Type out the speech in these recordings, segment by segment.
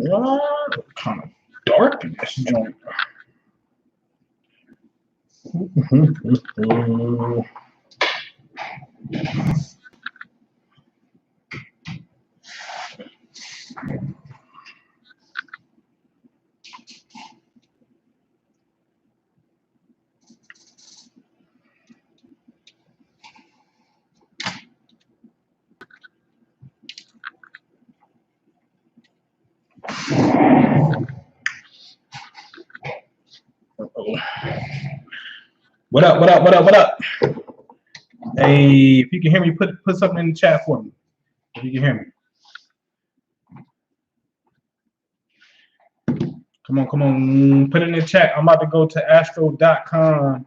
What kind of dark in this joint? What up? What up? What up? What up? Hey, if you can hear me, put something in the chat for me. If you can hear me. Come on. Put it in the chat. I'm about to go to astro.com.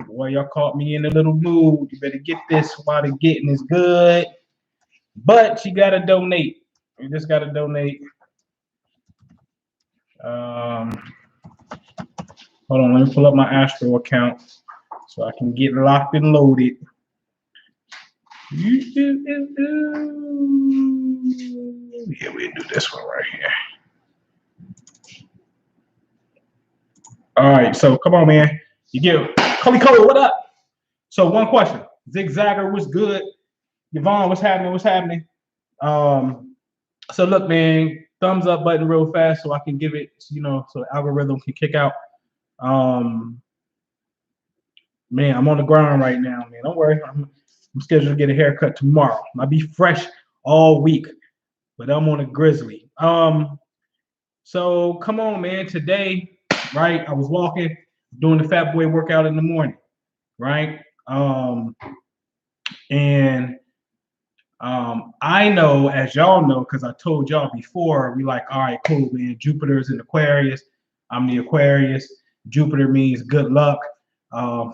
Boy, y'all caught me in a little mood. You better get this while the getting is good. But you gotta donate. You just gotta donate. Hold on, let me pull up my Astro account so I can get locked and loaded. Yeah, we'll do this one right here. All right, so come on, man. You get Coley, what up? So one question. Zigzagger was good. Yvonne, what's happening? What's happening? So look, man, thumbs up button real fast so I can give it, so the algorithm can kick out. Man, I'm on the grind right now, man. Don't worry. I'm scheduled to get a haircut tomorrow. I'll be fresh all week, but I'm on a grizzly. So come on, man. Today, right, I was walking, doing the fat boy workout in the morning, right? I know, as y'all know, because I told y'all before, we like, all right, cool, man. Jupiter's in Aquarius. I'm the Aquarius. Jupiter means good luck,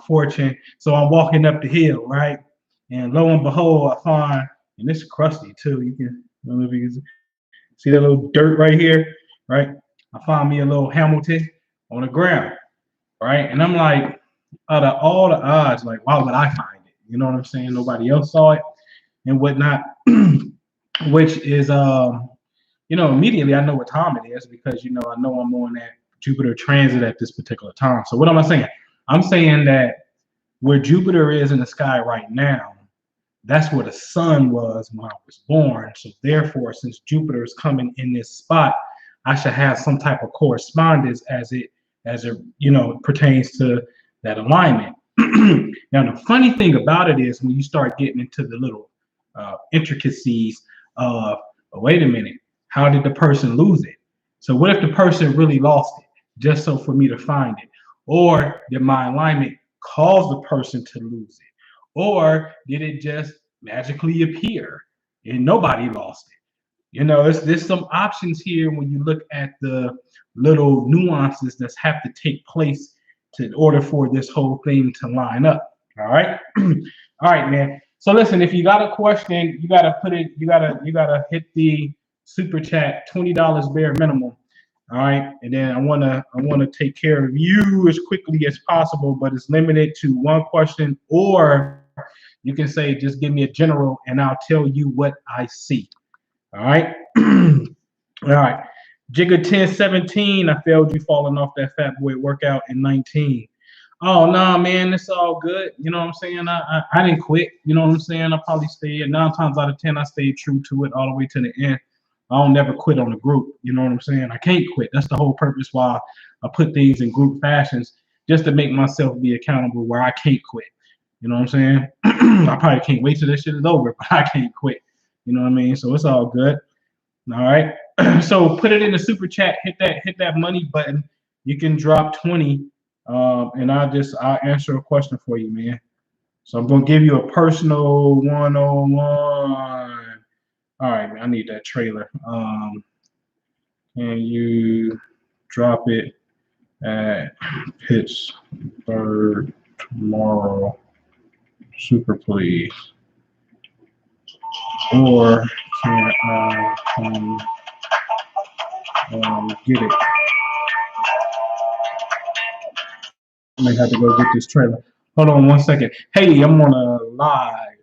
fortune. So I'm walking up the hill, right? And lo and behold, I find, and this is crusty too. I don't know if you can see that little dirt right here, right? I find me a little Hamilton on the ground, right? And I'm like, out of all the odds, like, why would I find it? You know what I'm saying? Nobody else saw it and whatnot, which is, immediately I know what time it is because, I know I'm on that Jupiter transit at this particular time. So what am I saying? I'm saying that where Jupiter is in the sky right now, that's where the sun was when I was born. So therefore, since Jupiter is coming in this spot, I should have some type of correspondence as it pertains to that alignment. Now, the funny thing about it is when you start getting into the little intricacies of, wait a minute, how did the person lose it? So what if the person really lost it just so for me to find it? Or did my alignment cause the person to lose it? Or did it just magically appear and nobody lost it? There's some options here when you look at the little nuances that have to take place in order for this whole thing to line up. All right. All right, man. So listen, if you got a question, you gotta hit the super chat, $20 bare minimum. All right, and then I wanna take care of you as quickly as possible, but it's limited to one question, or you can say just give me a general and I'll tell you what I see. All right. All right. Jigga 1017, I failed you falling off that fat boy workout in 19. Oh, nah, man, it's all good. You know what I'm saying? I didn't quit. You know what I'm saying? I probably stayed 9 times out of 10. I stayed true to it all the way to the end. I don't never quit on the group. You know what I'm saying? I can't quit. That's the whole purpose why I put things in group fashions, just to make myself be accountable where I can't quit. You know what I'm saying? I probably can't wait till this shit is over, but I can't quit. You know what I mean? So it's all good. All right. So put it in the super chat. Hit that money button. You can drop 20, and I'll answer a question for you, man. So I'm gonna give you a personal 101. All right, man. I need that trailer. Can you drop it at Pittsburgh tomorrow? Super please. Or can I come get it? I may have to go get this trailer. Hold on one second. Hey, I'm on a live.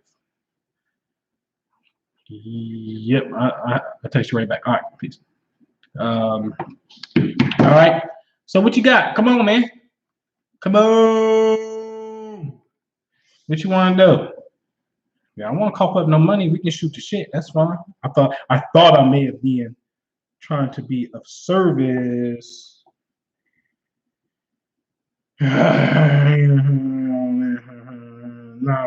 Yep, I'll text you right back. All right, peace. All right. So what you got? Come on, man. Come on. What you want to do? Yeah, I want to cough up no money. We can shoot the shit. That's fine. I thought I may have been trying to be of service. Nah,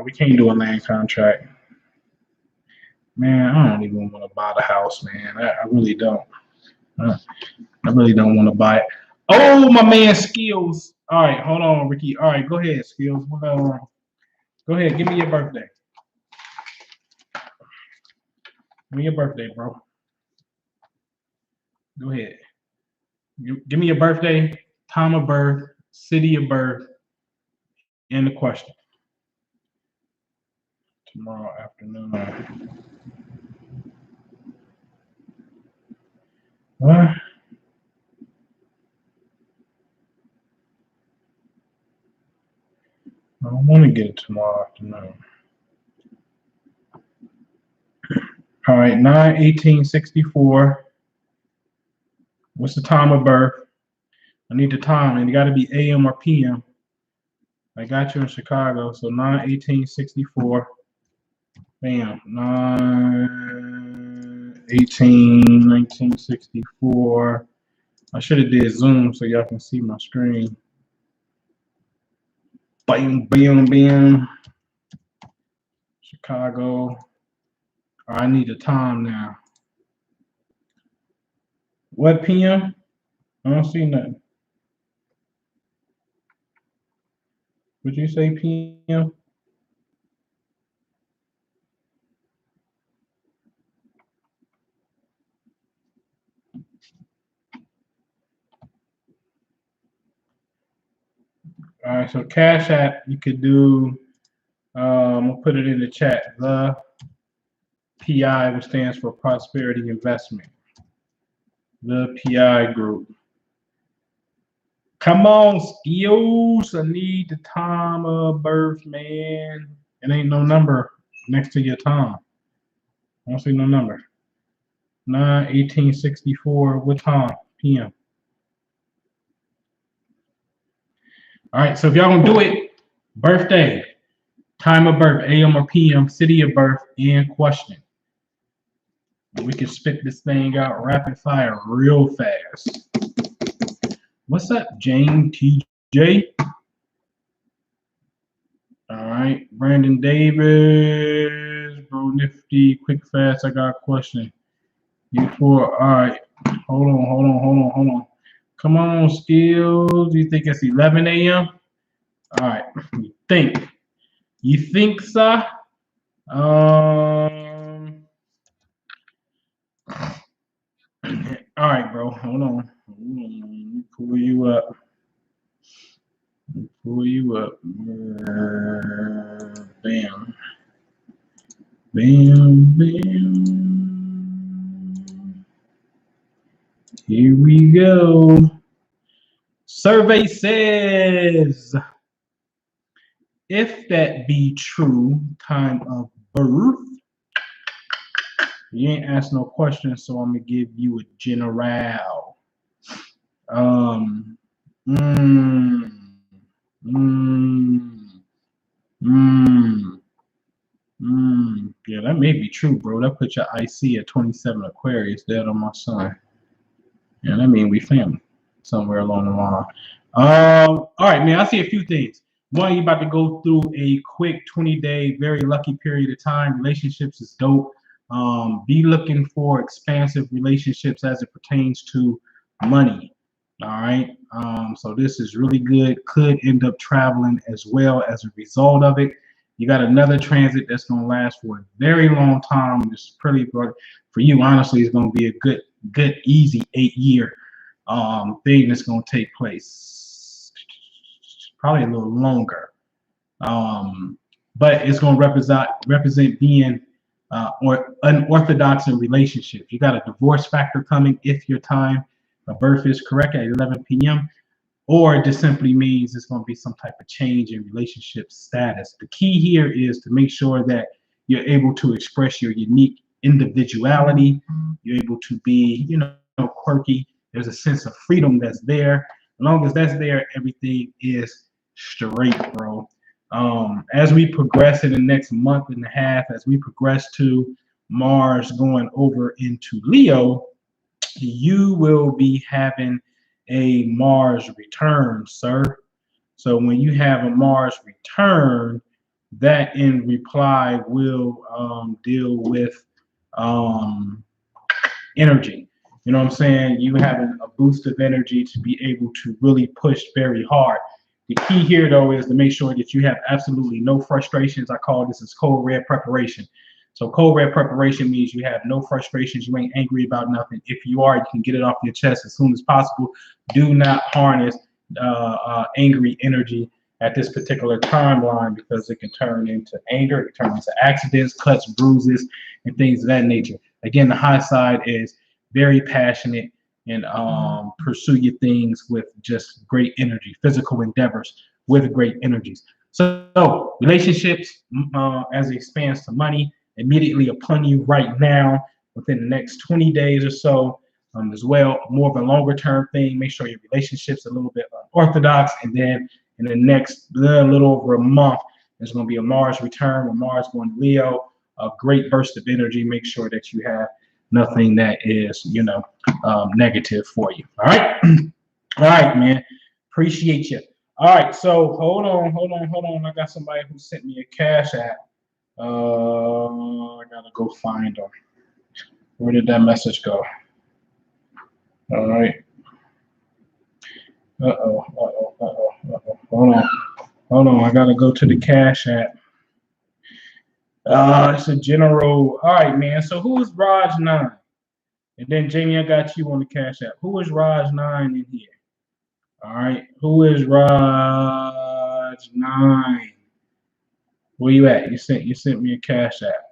we can't do a land contract. Man, I don't even want to buy the house, man. I really don't. I really don't want to buy it. Oh, my man, Skills. All right, hold on, Ricky. All right, go ahead, Skills. Go ahead, give me your birthday. Give me your birthday, bro. Go ahead. Give me your birthday, time of birth, city of birth, and the question. Tomorrow afternoon. What? I don't want to get it tomorrow afternoon. All right, 9/18/64. What's the time of birth? I need the time, and it got to be AM or PM. I got you in Chicago, so 9/18/64. Bam, 9/18/1964. I should have did Zoom so y'all can see my screen. Bam, bam, bam. Chicago. I need the time now. What PM? I don't see nothing. Would you say PM? All right, so Cash App, you could do, we'll put it in the chat, the PI, which stands for Prosperity Investment. The PI group. Come on, Skills. I need the time of birth, man. It ain't no number next to your time. I don't see no number. 9/18/64. What time? PM. All right, so if y'all gonna do it, birthday, time of birth, AM or PM, city of birth, and question. We can spit this thing out rapid fire real fast. What's up, Jane TJ? All right, Brandon Davis, Bro Nifty, quick fast. I got a question. You for all right? Hold on. Come on, Skills. You think it's 11 a.m.? All right. You think, sir? All right, bro. Hold on. Pull you up. Bam. Here we go. Survey says, if that be true, time of birth. You ain't asked no questions, so I'm gonna give you a general. Yeah, that may be true, bro. That put your IC at 27 Aquarius dead on my son. Yeah, that mean we family somewhere along the line. All right, man. I see a few things. One, you about to go through a quick 20-day, very lucky period of time. Relationships is dope. Be looking for expansive relationships as it pertains to money. All right. So this is really good. Could end up traveling as well as a result of it. You got another transit that's going to last for a very long time. This is pretty good for you. Honestly, it's going to be a good, easy 8-year thing that's going to take place. Probably a little longer. But it's going to represent being or unorthodox in relationships. You got a divorce factor coming if your time of birth is correct at 11 p.m. Or it just simply means it's going to be some type of change in relationship status. The key here is to make sure that you're able to express your unique individuality. You're able to be, quirky. There's a sense of freedom that's there. As long as that's there, everything is straight, bro. As we progress in the next month and a half, as we progress to Mars going over into Leo, you will be having a Mars return, sir. So when you have a Mars return, that in reply will deal with energy. You know what I'm saying? You having a boost of energy to be able to really push very hard. The key here, though, is to make sure that you have absolutely no frustrations. I call this as cold red preparation. So cold red preparation means you have no frustrations. You ain't angry about nothing. If you are, you can get it off your chest as soon as possible. Do not harness angry energy at this particular timeline, because it can turn into anger, it can turn into accidents, cuts, bruises, and things of that nature. Again, the high side is very passionate and pursue your things with just great energy, physical endeavors with great energies. So relationships, as it expands to money, immediately upon you right now, within the next 20 days or so, as well, more of a longer term thing. Make sure your relationship's a little bit unorthodox, and then in the next little over a month, there's going to be a Mars return, with Mars going to Leo, a great burst of energy. Make sure that you have nothing that is, negative for you. All right. All right, man. Appreciate you. All right. So hold on. I got somebody who sent me a cash app. I gotta go find them. Where did that message go? All right. Hold on. I gotta go to the cash app. It's a general. All right, man. So who is Raj 9? And then Jamie, I got you on the cash app. Who is Raj 9 in here? All right. Who is Raj 9? Where you at? You sent me a cash app.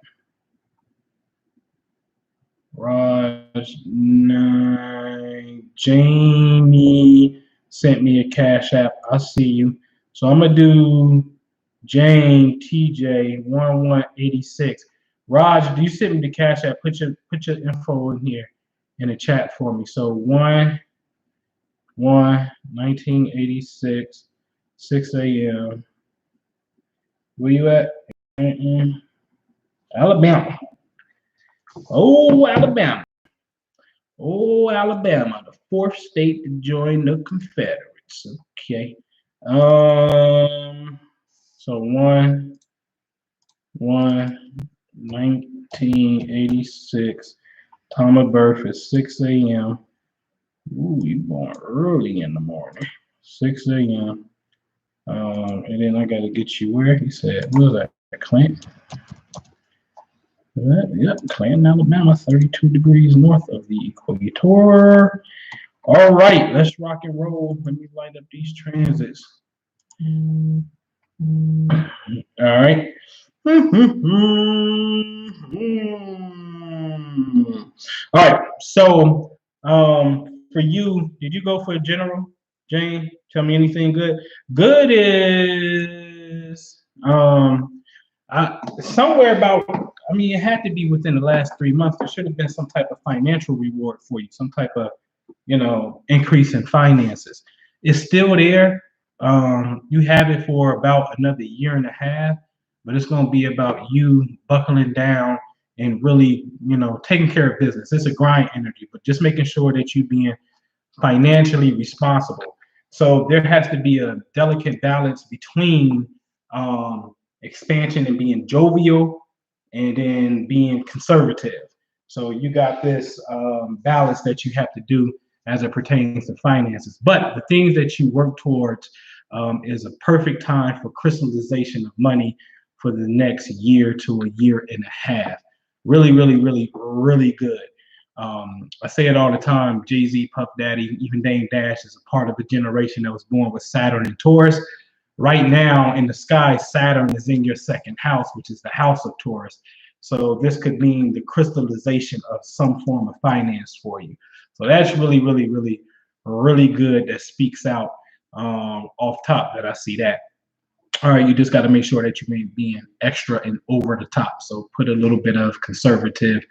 Raj 9. Jamie sent me a cash app. I see you. So I'm gonna do Jane TJ 1186. Raj, do you send me the cash app? Put your info in here in the chat for me. So 1986, 6 a.m. Where you at? Alabama. Oh, Alabama. Oh, Alabama, the fourth state to join the Confederates. Okay. So 1986. Time of birth is 6 a.m. Ooh, you born early in the morning. 6 a.m. And then I gotta get you where? He said, what was that? Clinton? Yep, Clinton, Alabama, 32 degrees north of the equator. All right, let's rock and roll. Let me light up these transits. All right. All right. So, for you, did you go for a general, Jane? Tell me anything good. Good is somewhere about. I mean, it had to be within the last 3 months. There should have been some type of financial reward for you, some type of, increase in finances. It's still there. You have it for about another year and a half, but it's going to be about you buckling down and really, taking care of business. It's a grind energy, but just making sure that you being financially responsible. So there has to be a delicate balance between expansion and being jovial, and then being conservative. So you got this balance that you have to do as it pertains to finances. But the things that you work towards is a perfect time for crystallization of money for the next year to a year and a half. Really, really, really, really good. I say it all the time, Jay-Z, Puff Daddy, even Dame Dash is a part of a generation that was born with Saturn and Taurus. Right now in the sky, Saturn is in your second house, which is the house of Taurus. So this could mean the crystallization of some form of finance for you. So that's really, really, really, really good. That speaks out off top that I see that. All right, you just got to make sure that you're being extra and over the top. So put a little bit of conservative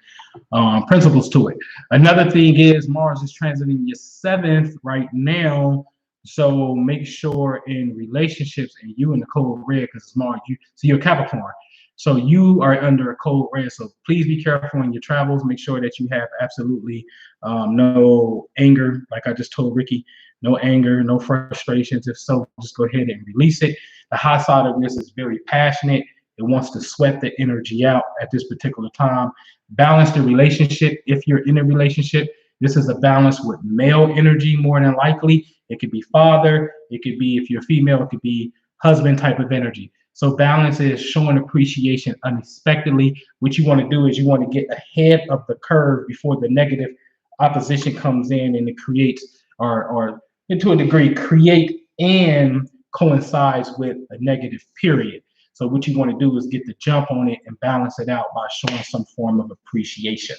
principles to it. Another thing is Mars is transiting your seventh right now. So make sure in relationships, and you in the code red because it's Mars, so you're Capricorn. So you are under a code red. So please be careful in your travels. Make sure that you have absolutely no anger, like I just told Ricky, no anger, no frustrations. If so, just go ahead and release it. The high side of this is very passionate. It wants to sweat the energy out at this particular time. Balance the relationship. If you're in a relationship, this is a balance with male energy more than likely. It could be father. It could be, if you're female, it could be husband type of energy. So balance is showing appreciation unexpectedly. What you want to do is you want to get ahead of the curve before the negative opposition comes in, and it creates, or to a degree, create and coincides with a negative period. So what you want to do is get the jump on it and balance it out by showing some form of appreciation.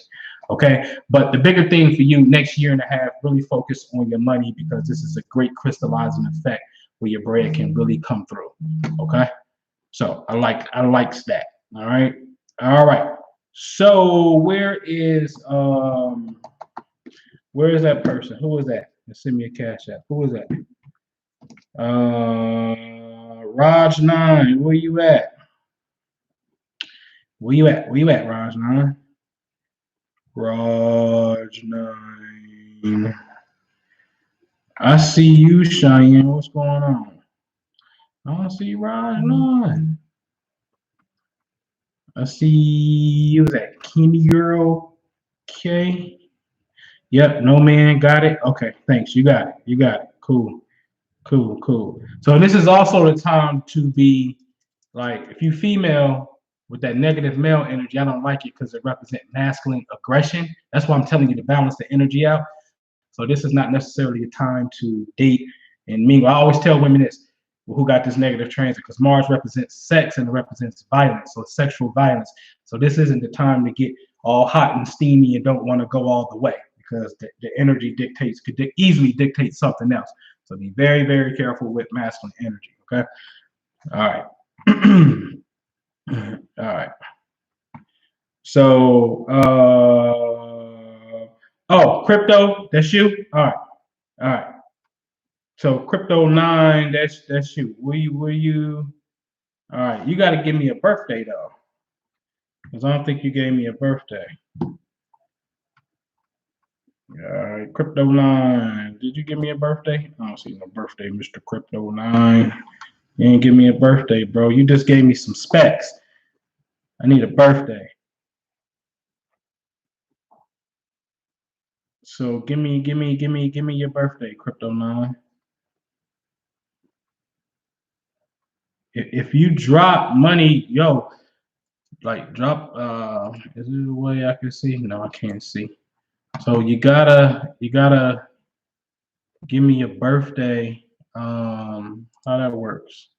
Okay. But the bigger thing for you next year and a half, really focus on your money, because this is a great crystallizing effect where your bread can really come through. Okay. So I like that. All right. All right. So where is that person? Who is that? Send me a cash app. Who is that? Raj 9, where you at? Where you at, Raj 9? Raj 9. I see you, Cheyenne. What's going on? I don't see Raj 9. I see you, that Kimi girl. Okay. Yep, no man, got it. Okay, thanks. You got it. You got it. Cool. Cool. So this is also the time to be like, if you female with that negative male energy, I don't like it because it represents masculine aggression. That's why I'm telling you to balance the energy out. So this is not necessarily a time to date and mingle. I always tell women this, who got this negative transit, because Mars represents sex and it represents violence, so sexual violence. So this isn't the time to get all hot and steamy and don't want to go all the way, because the energy could easily dictate something else. So be very, very careful with masculine energy. Okay. All right. All right. So, crypto, that's you. All right. So crypto 9, that's you. Will you? All right. You got to give me a birthday though, because I don't think you gave me a birthday. All right, crypto 9. Did you give me a birthday? I don't see no birthday, Mr. Crypto 9. You ain't give me a birthday, bro. You just gave me some specs. I need a birthday. So give me your birthday, Crypto 9. If you drop money, yo, like drop, is there a way I can see? No, I can't see. So you gotta give me your birthday. How that works.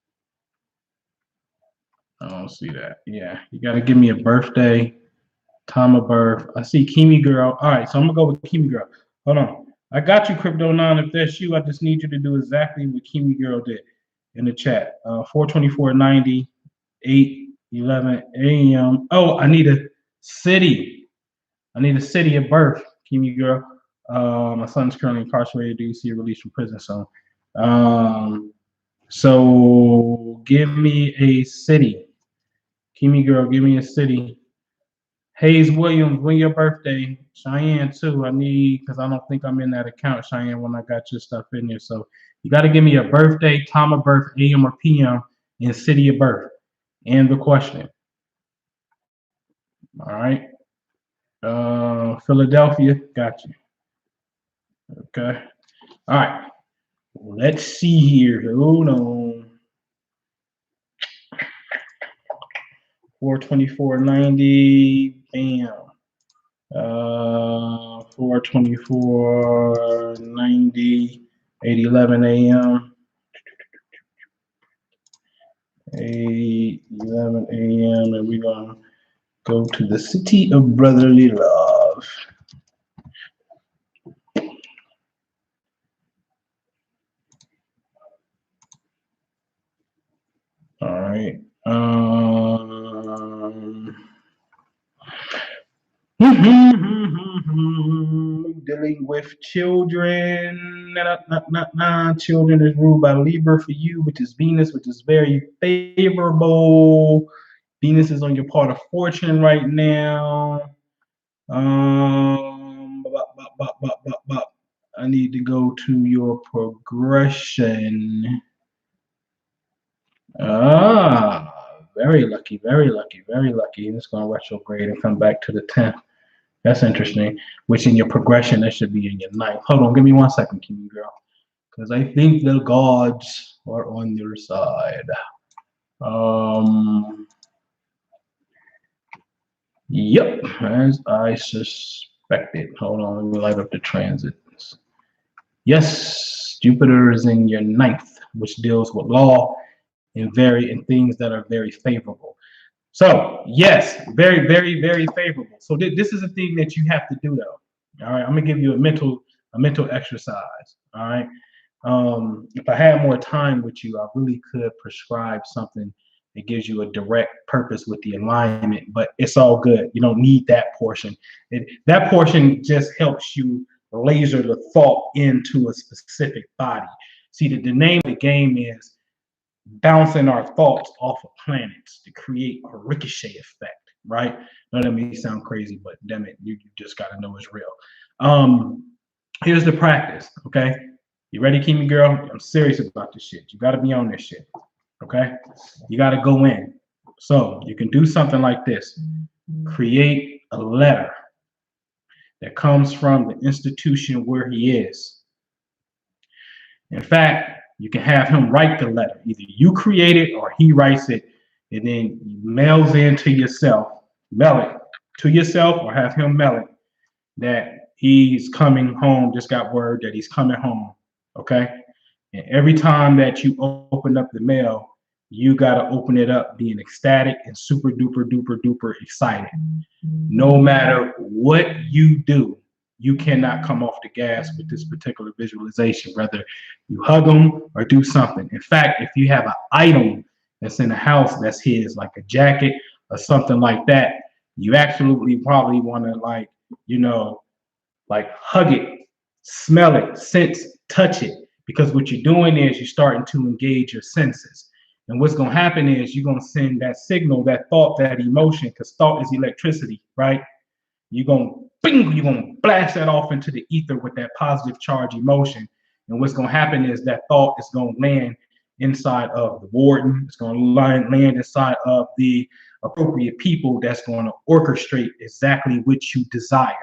I don't see that. Yeah, you gotta give me a birthday, time of birth. I see Kimi girl. All right, so I'm gonna go with Kimi girl. Hold on. I got you, Crypto 9. If that's you, I just need you to do exactly what Kimi girl did in the chat. 424.90, 8:11 a.m. Oh, I need a city. I need a city of birth, Kimi girl. My son's currently incarcerated. Do you see a release from prison? So give me a city. Kimi girl, give me a city. Hayes Williams, when your birthday? Cheyenne too. I need, because I don't think I'm in that account, Cheyenne, when I got your stuff in there. So you got to give me a birthday, time of birth, AM or PM, and city of birth, and the question. All right. Philadelphia, got you. Okay. All right. Let's see here. Hold on. 424.90. Bam. 424.90. 8:11 a.m. 8:11 a.m. and we're gonna go to the city of brotherly love. All right. Dealing with children. Children is ruled by Libra for you, which is Venus, which is very favorable. Venus is on your part of fortune right now. I need to go to your progression. Very lucky, very lucky, very lucky. It's going to retrograde and come back to the 10th. That's interesting. Which in your progression, that should be in your 9th. Hold on, give me 1 second, Kimmy girl. Because I think the gods are on your side. Yep, as I suspected. Hold on, let me light up the transits. Yes, Jupiter is in your 9th, which deals with law and things that are very favorable. So yes, very, very, very favorable. So this is a thing that you have to do though. All right, I'm gonna give you a mental exercise. All right. If I had more time with you, I really could prescribe something that gives you a direct purpose with the alignment, but it's all good. You don't need that portion. That portion just helps you laser the thought into a specific body. See, the name of the game is bouncing our thoughts off of planets to create a ricochet effect, right? Now that may sound crazy, but damn it, you just got to know it's real. Here's the practice, okay? You ready, Kimi girl? I'm serious about this shit. You got to be on this shit, okay? You got to go in. So you can do something like this. Create a letter that comes from the institution where he is. In fact, you can have him write the letter. Either you create it or he writes it and then mails in to yourself. Mail it to yourself or have him mail it that he's coming home, just got word that he's coming home, okay? And every time that you open up the mail, you got to open it up being ecstatic and super duper duper duper excited. No matter what you do, you cannot come off the gas with this particular visualization, whether you hug them or do something. In fact, if you have an item that's in the house that's his, like a jacket or something like that, you absolutely probably want to like hug it, smell it, sense, touch it. Because what you're doing is you're starting to engage your senses. And what's going to happen is you're going to send that signal, that thought, that emotion, because thought is electricity, right? You're going to blast that off into the ether with that positive charge emotion. And what's going to happen is that thought is going to land inside of the warden. It's going to land inside of the appropriate people that's going to orchestrate exactly what you desire.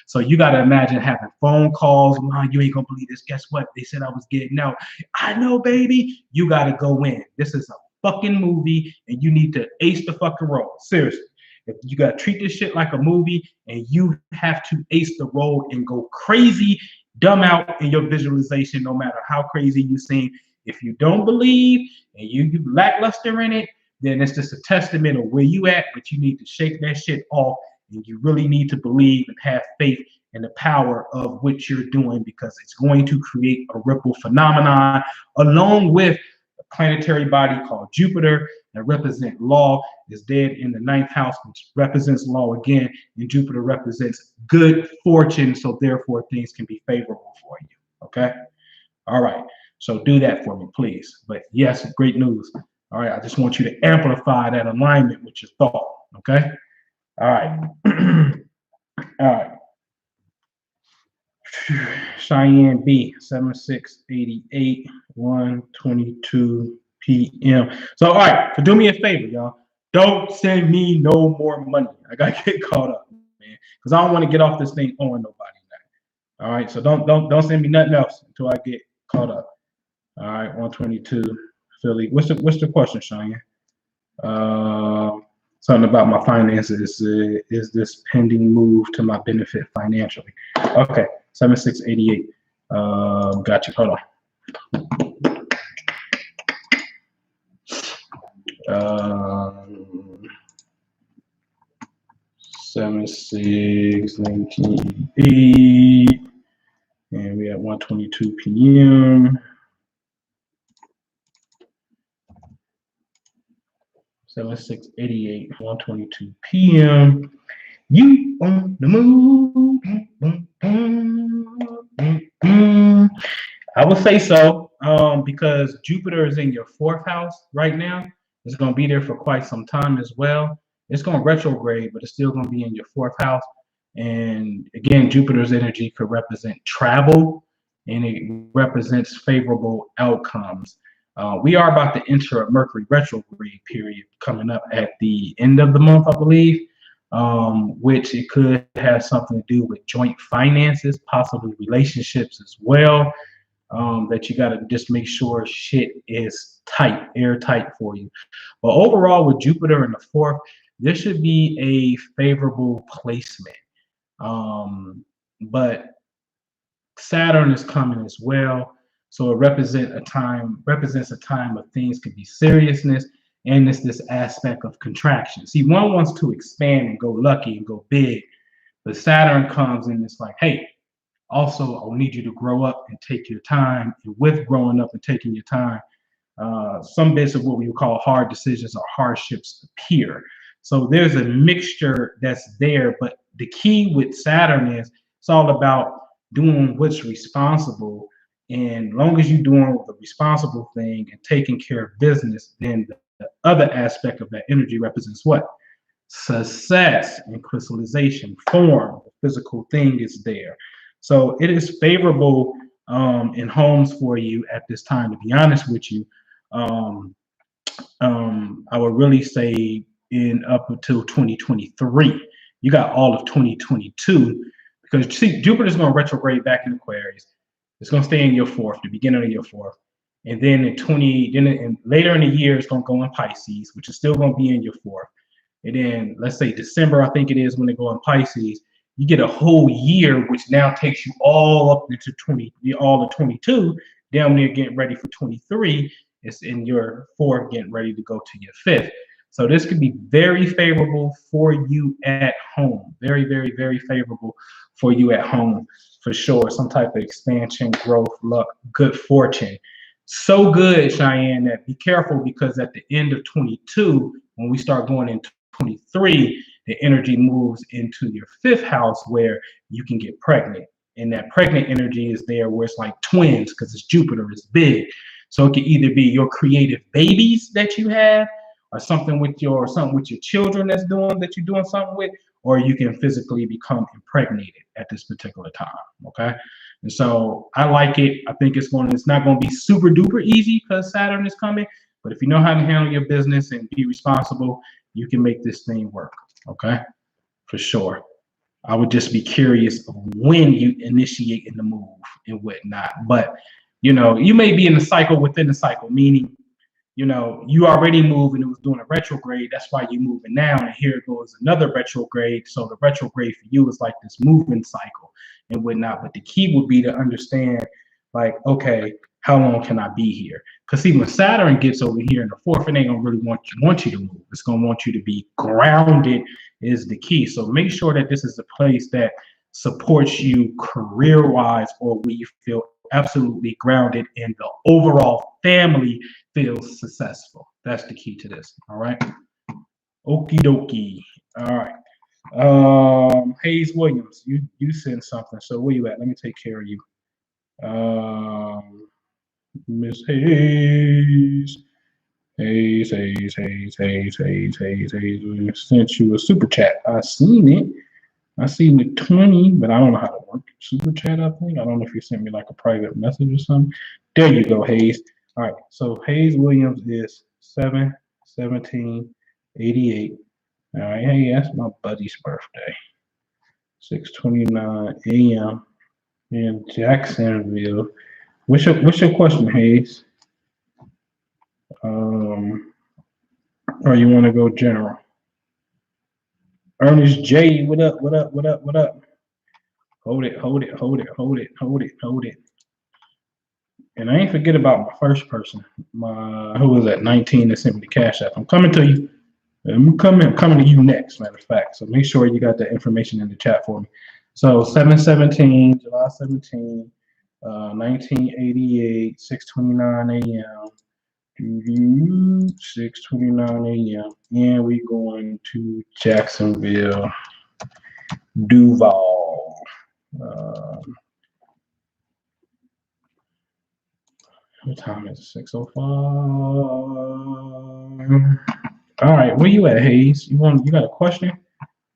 So you got to imagine having phone calls. Wow, you ain't going to believe this. Guess what? They said I was getting out. I know, baby. You got to go in. This is a fucking movie, and you need to ace the fucking role. Seriously. If you got to treat this shit like a movie and you have to ace the role and go crazy, dumb out in your visualization, no matter how crazy you seem. If you don't believe and you lackluster in it, then it's just a testament of where you at, but you need to shake that shit off and you really need to believe and have faith in the power of what you're doing because it's going to create a ripple phenomenon along with a planetary body called Jupiter that represents law is dead in the 9th house, which represents law again, and Jupiter represents good fortune, so therefore things can be favorable for you, okay? All right, so do that for me, please. But yes, great news. All right, I just want you to amplify that alignment with your thought, okay? All right. All right. Cheyenne B, 7688, 1:22 p.m. So, all right, so do me a favor, y'all. Don't send me no more money. I gotta get caught up, man, because I don't want to get off this thing owing nobody now. All right, so don't send me nothing else until I get caught up. All right, 122 Philly. What's the question, Cheyenne? Something about my finances. Is this pending move to my benefit financially? Okay, 7688. Got you. Hold on. 761988, and we at 1:22 p.m. 7688, 1:22 p.m. You on the move. I would say so, because Jupiter is in your fourth house right now. It's going to be there for quite some time as well. It's going to retrograde, but it's still going to be in your fourth house. And again, Jupiter's energy could represent travel, and it represents favorable outcomes. We are about to enter a Mercury retrograde period coming up at the end of the month, I believe, which it could have something to do with joint finances, possibly relationships as well. That you got to just make sure shit is tight, airtight for you. But overall, with Jupiter in the fourth, there should be a favorable placement. But Saturn is coming as well, so it represents a time of things could be seriousness, and it's this aspect of contraction. See, one wants to expand and go lucky and go big, but Saturn comes and it's like, hey, also, I'll need you to grow up and take your time. And with growing up and taking your time, some bits of what we would call hard decisions or hardships appear. So there's a mixture that's there. But the key with Saturn is it's all about doing what's responsible. And long as you're doing the responsible thing and taking care of business, then the other aspect of that energy represents what? Success and crystallization, form, the physical thing is there. So it is favorable in homes for you at this time. To be honest with you, I would really say in up until 2023. You got all of 2022 because see, Jupiter's going to retrograde back in Aquarius. It's going to stay in your fourth, the beginning of your fourth, and then later in the year, it's going to go in Pisces, which is still going to be in your fourth. And then let's say December, I think it is when they go in Pisces. You get a whole year, which now takes you all up into all of 22. Then when you're getting ready for 23, it's in your fourth, getting ready to go to your fifth. So this could be very favorable for you at home. Very, very, very favorable for you at home, for sure. Some type of expansion, growth, luck, good fortune. So good, Cheyenne, that be careful because at the end of 22, when we start going into 23, the energy moves into your fifth house where you can get pregnant. And that pregnant energy is there where it's like twins because it's Jupiter, it's big. So it can either be your creative babies that you have or something with your children that you're doing something with, or you can physically become impregnated at this particular time. Okay. And so I like it. I think it's not going to be super duper easy because Saturn is coming. But if you know how to handle your business and be responsible, you can make this thing work. Okay, for sure. I would just be curious of when you initiate in the move and whatnot. But you may be in the cycle within the cycle, meaning you already moved and it was doing a retrograde. That's why you're moving now, and here goes another retrograde. So the retrograde for you is like this movement cycle and whatnot. But the key would be to understand, like, okay, how long can I be here? Because see, when Saturn gets over here in the fourth, it ain't gonna really want you to move. It's gonna want you to be grounded is the key. So make sure that this is a place that supports you career-wise, or where you feel absolutely grounded and the overall family feels successful. That's the key to this. All right. Okie dokie. All right. Hayes Williams, you sent something. So where you at? Let me take care of you. Miss Hayes. Hayes sent you a super chat. I seen it. I seen the 20, but I don't know how to work super chat, I think. I don't know if you sent me like a private message or something. There you go, Hayes. All right. So Hayes Williams is 7/17/88. All right. Hey, that's my buddy's birthday. 6:29 a.m. in Jacksonville. What's your question, Hayes? Or you want to go general? Ernest J, what up? Hold it. And I ain't forget about my first person. Who was that? 19 that sent me the cash app. I'm coming to you. I'm coming to you next, matter of fact. So make sure you got that information in the chat for me. So 7/17, July 17, 1988, 6:29 a.m. 6:29 a.m. And we going to Jacksonville, Duval. What time is it? 6:05. All right, where you at, Hayes? You got a question?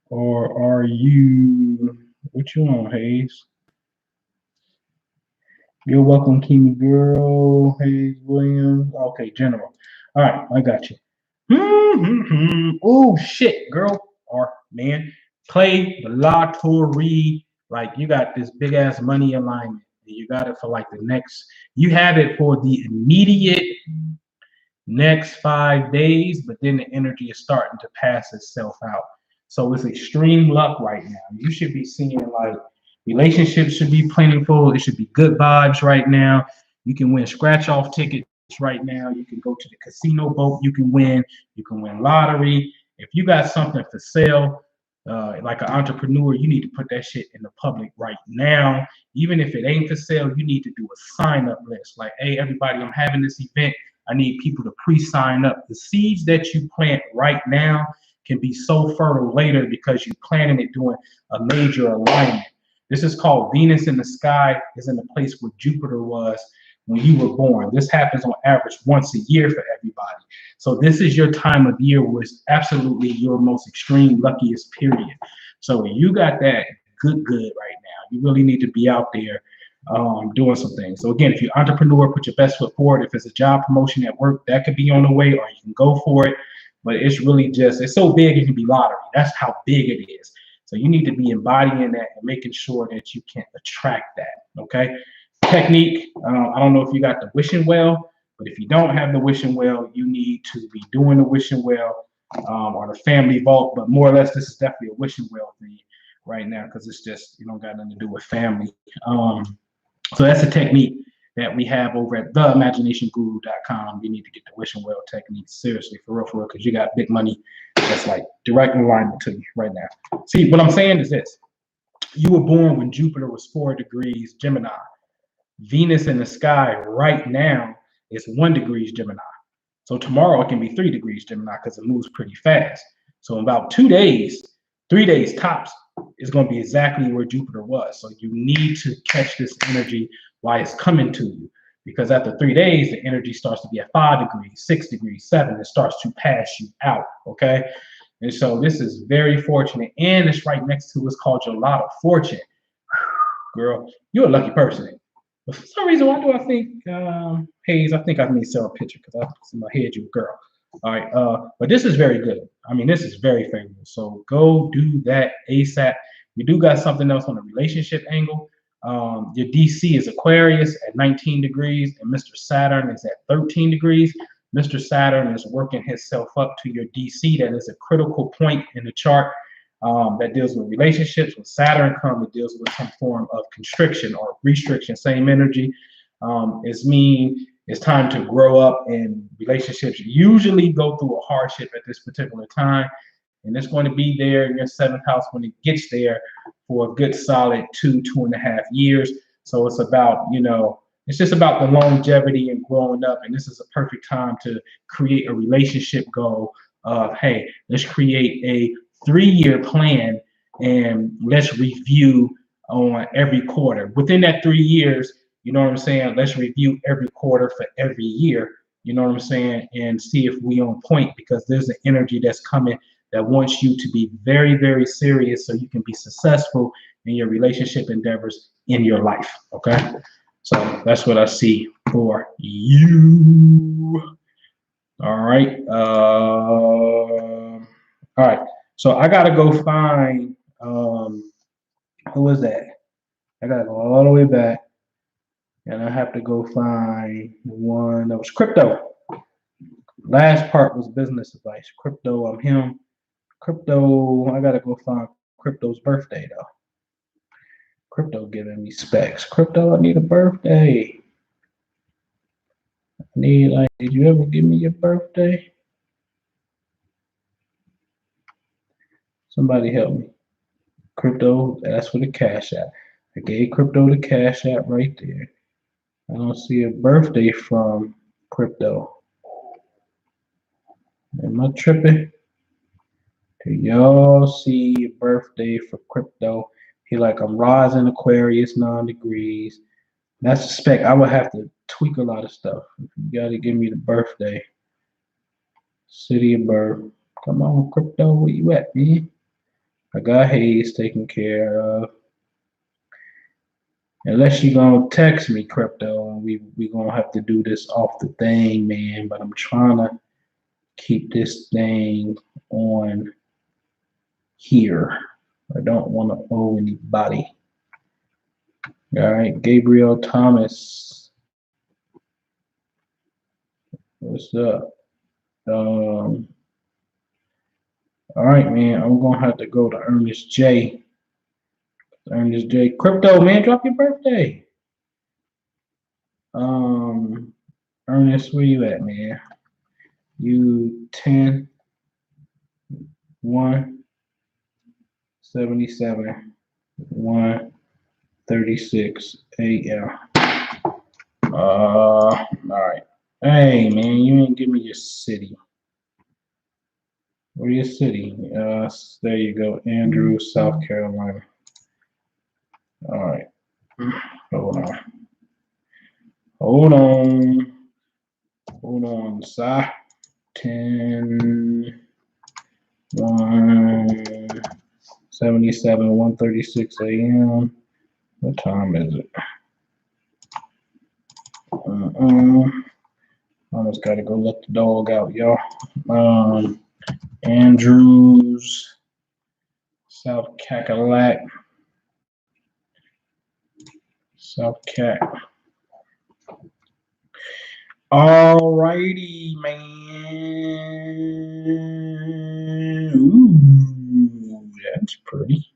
Or are you what you want, Hayes? You're welcome, Kimi girl. Hayes Williams. Okay, General. All right, I got you. Oh shit, girl or man. Play the lottery. Like you got this big ass money alignment. You got it for like the next, you have it for the immediate next 5 days, but then the energy is starting to pass itself out. So it's extreme luck right now. You should be seeing like relationships should be plentiful. It should be good vibes right now. You can win scratch off tickets right now. You can go to the casino boat. You can win. You can win lottery. If you got something for sale, like an entrepreneur, you need to put that shit in the public right now. Even if it ain't for sale, you need to do a sign up list. Like, hey, everybody, I'm having this event. I need people to pre-sign up. The seeds that you plant right now can be so fertile later because you planted it during a major alignment. This is called Venus in the sky is in the place where Jupiter was when you were born. This happens on average once a year for everybody. So this is your time of year where it's absolutely your most extreme luckiest period. So you got that good right now. You really need to be out there doing some things. So again, if you're an entrepreneur, put your best foot forward. If it's a job promotion at work, that could be on the way, or you can go for it. But it's really just, it's so big it can be lottery. That's how big it is. So you need to be embodying that and making sure that you can attract that. Okay. Technique. I don't know if you got the wishing well, but if you don't have the wishing well, you need to be doing the wishing well or the family vault. But more or less, this is definitely a wishing well thing right now because it's just, you don't got nothing to do with family. So that's a technique that we have over at theimaginationguru.com. You need to get the wishing well technique seriously, for real, because you got big money that's like direct alignment to you right now. See, what I'm saying is this. You were born when Jupiter was 4 degrees Gemini. Venus in the sky right now is 1 degree Gemini. So tomorrow it can be 3 degrees Gemini because it moves pretty fast. So in about 2 days, 3 days tops, is going to be exactly where Jupiter was. So you need to catch this energy while it's coming to you. Because after 3 days, the energy starts to be at 5 degrees, 6 degrees, 7. It starts to pass you out, okay? And so this is very fortunate. And it's right next to what's called your lot of fortune. Girl, you're a lucky person. But for some reason, why do I think, Hayes, I think I need to sell a picture because I see my head, you a girl. All right, but this is very good. I mean, this is very favorable. So go do that ASAP. We do got something else on the relationship angle. Your DC is Aquarius at 19 degrees, and Mr. Saturn is at 13 degrees. Mr. Saturn is working himself up to your DC. That is a critical point in the chart that deals with relationships. When Saturn comes, it deals with some form of constriction or restriction, same energy. It's time to grow up, and relationships usually go through a hardship at this particular time. And it's going to be there in your 7th house when it gets there for a good solid 2.5 years. So it's about, it's just about the longevity and growing up. And this is a perfect time to create a relationship goal of, hey, let's create a 3-year plan and let's review on every quarter. Within that 3 years, you know what I'm saying? Let's review every quarter for every year, you know what I'm saying? And see if we on point, because there's an energy that's coming that wants you to be very, very serious so you can be successful in your relationship endeavors in your life, okay? So that's what I see for you. All right. All right. So I got to go find, who was that? I got to go all the way back. And I have to go find one that was crypto. Last part was business advice. Crypto, I'm him. Crypto, I gotta go find crypto's birthday though. Crypto giving me specs. Crypto, I need a birthday. Did you ever give me your birthday? Somebody help me. Crypto, that's for the Cash App. I gave Crypto the Cash App right there. I don't see a birthday from Crypto. Am I tripping? Do y'all see your birthday for crypto? He like, I'm rising Aquarius 9 degrees. That's a spec. I would have to tweak a lot of stuff. You gotta give me the birthday. City of birth. Come on, crypto, where you at, man? I got Hayes taken care of. Unless you gonna text me, crypto, and we gonna have to do this off the thing, man. But I'm trying to keep this thing on here. I don't want to owe anybody. All right, Gabriel Thomas. What's up? All right, man. I'm gonna have to go to Ernest J. Ernest J. Crypto, man, drop your birthday. Ernest, where you at, man? You 10 1 77 1 36 a.m. All right. Hey, man, you ain't give me your city. Where your city? There you go, Andrew, South Carolina. All right. Hold on. Hold on. Hold on, Si. 10 1 77 136 a.m. What time is it? Almost got to go let the dog out, y'all. Andrews, South Cackalack, South Cack. Alrighty, man. Ooh, that's pretty.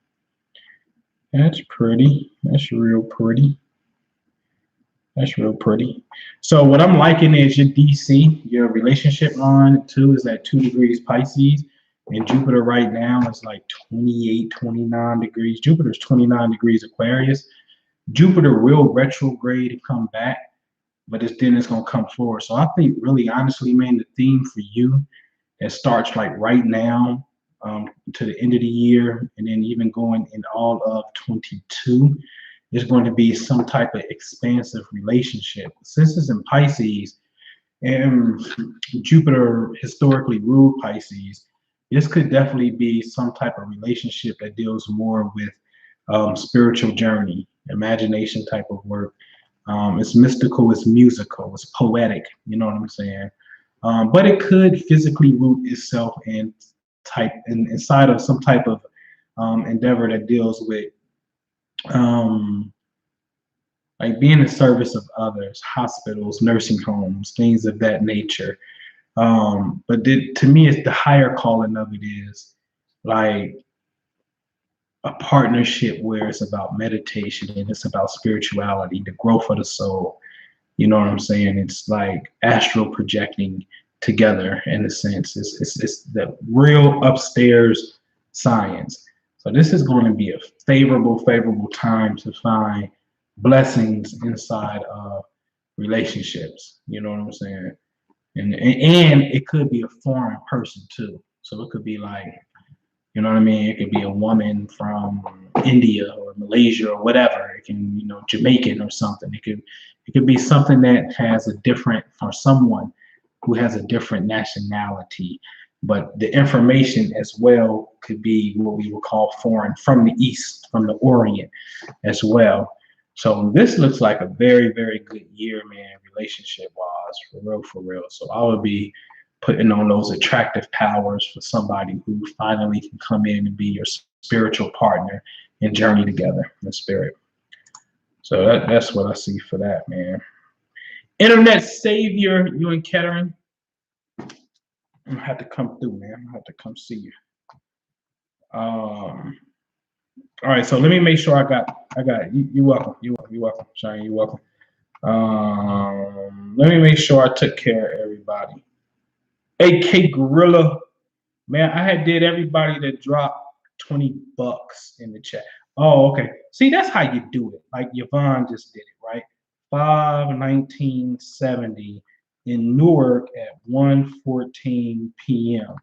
That's pretty. That's real pretty. That's real pretty. So what I'm liking is your DC, your relationship line too is at 2 degrees Pisces. And Jupiter right now is like 28, 29 degrees. Jupiter's 29 degrees Aquarius. Jupiter will retrograde and come back, but then it's going to come forward. So I think really honestly, man, the theme for you that starts like right now to the end of the year and then even going in all of 22 is going to be some type of expansive relationship. Since it's in Pisces and Jupiter historically ruled Pisces, this could definitely be some type of relationship that deals more with spiritual journey, imagination type of work. It's mystical, it's musical, it's poetic, you know what I'm saying? But it could physically root itself inside of some type of endeavor that deals with like being in service of others, hospitals, nursing homes, things of that nature. But to me, it's the higher calling of it is like a partnership where it's about meditation and it's about spirituality, the growth of the soul. You know what I'm saying? It's like astral projecting together in a sense. It's the real upstairs science. So this is going to be a favorable time to find blessings inside of relationships. You know what I'm saying? And it could be a foreign person too. So it could be like, you know what I mean? It could be a woman from India or Malaysia or whatever. It can, Jamaican or something. It could be something that has a different, for someone who has a different nationality. But the information as well could be what we would call foreign, from the East, from the Orient as well. So this looks like a very, very good year, man, relationship wise, for real, for real. So I would be putting on those attractive powers for somebody who finally can come in and be your spiritual partner and journey together in spirit. So that's what I see for that, man. Internet savior, you and Kettering. I'm gonna have to come through, man. I'm gonna have to come see you. All right, so let me make sure I got you. You're welcome. You're welcome, Cheyenne. You're welcome. Let me make sure I took care of everybody. AK Gorilla, man, I had did everybody that dropped $20 in the chat. Oh, okay. See, that's how you do it. Like Yvonne just did it, right? 5/19/70 in Newark at 1:14 p.m.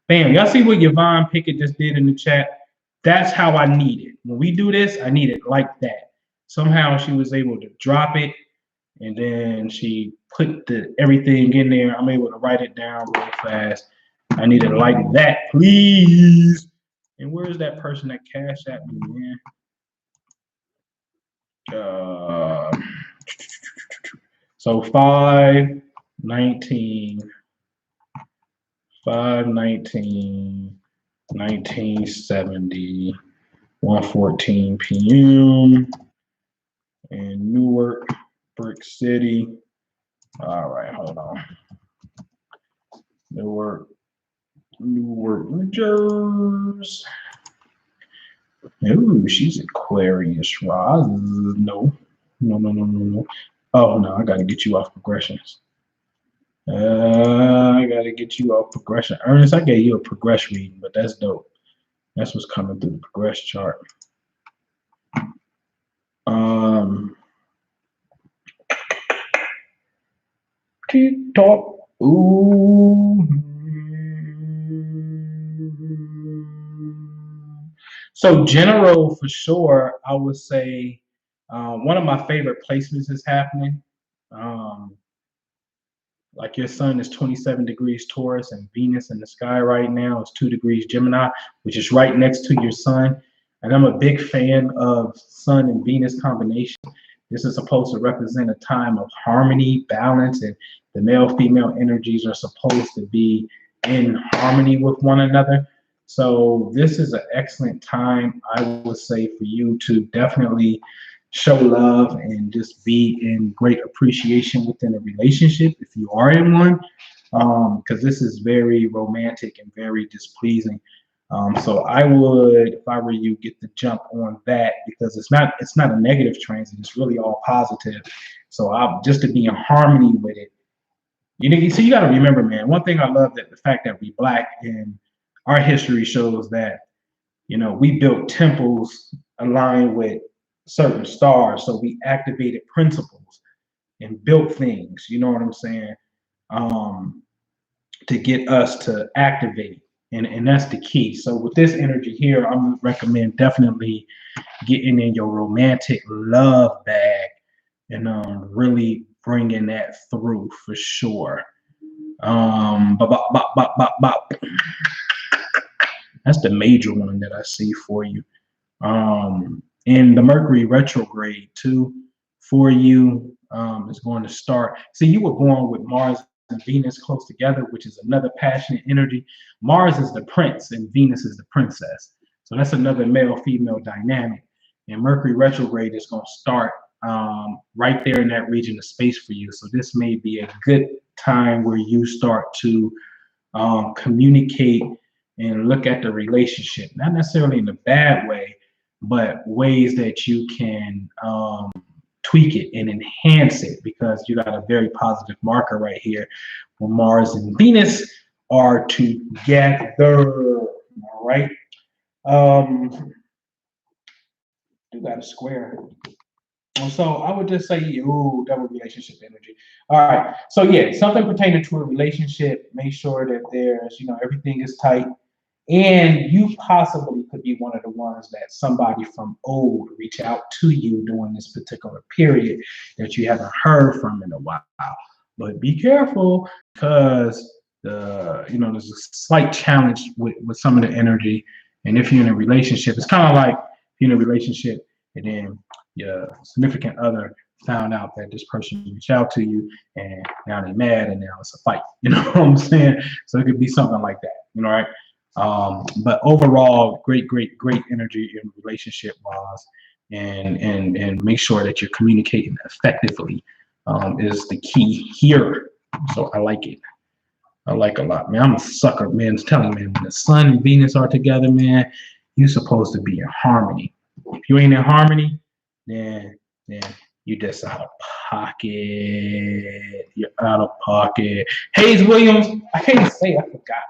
Bam, y'all see what Yvonne Pickett just did in the chat? That's how I need it. When we do this, I need it like that. Somehow she was able to drop it, and then she put everything in there. I'm able to write it down real fast. I need it like that, please. And where's that person that cashed at me, man? So 5/19, 1970, 1:14 p.m. in Newark, Brick City. All right, hold on. Newark, New Jersey. Ooh, she's Aquarius, Roz. No. Oh no, I gotta get you off progressions. I gotta get you off progression. Ernest, I gave you a progress reading, but that's dope. That's what's coming through the progress chart. TikTok. Ooh. So general for sure, I would say one of my favorite placements is happening. Like your sun is 27 degrees Taurus and Venus in the sky right now is 2 degrees Gemini, which is right next to your sun. And I'm a big fan of sun and Venus combination. This is supposed to represent a time of harmony, balance, and the male-female energies are supposed to be in harmony with one another. So this is an excellent time, I would say, for you to definitely show love and just be in great appreciation within a relationship if you are in one, because this is very romantic and very displeasing. So I would, if I were you, get the jump on that because it's not a negative transit. It's really all positive. So just to be in harmony with it. So you got to remember, man. One thing I love that the fact that we Black and our history shows that we built temples aligned with certain stars, so we activated principles and built things. You know what I'm saying? To get us to activate. And that's the key. So with this energy here, I'm gonna recommend definitely getting in your romantic love bag and really bringing that through for sure. That's the major one that I see for you. And the Mercury retrograde too for you is going to start. See, you were born with Mars and Venus close together, which is another passionate energy. Mars is the prince and Venus is the princess. So that's another male-female dynamic. And Mercury retrograde is going to start right there in that region of space for you. So this may be a good time where you start to communicate and look at the relationship, not necessarily in a bad way, but ways that you can tweak it and enhance it, because you got a very positive marker right here where Mars and Venus are together. All right. You got a square. So I would just say, ooh, double relationship energy. All right. So yeah, something pertaining to a relationship, make sure that there's, everything is tight. And you possibly could be one of the ones that somebody from old reach out to you during this particular period that you haven't heard from in a while. But be careful because there's a slight challenge with some of the energy. And if you're in a relationship, it's kind of like if you're in a relationship and then your significant other found out that this person reached out to you and now they're mad and now it's a fight. You know what I'm saying? So it could be something like that, right? But overall, great energy in relationship wise, and make sure that you're communicating effectively is the key here. So I like it. I like a lot, man. I'm a sucker, man. I'm telling you, man, when the sun and Venus are together, man, you're supposed to be in harmony. If you ain't in harmony, then you just out of pocket. You're out of pocket. Hayes Williams, I can't say I forgot.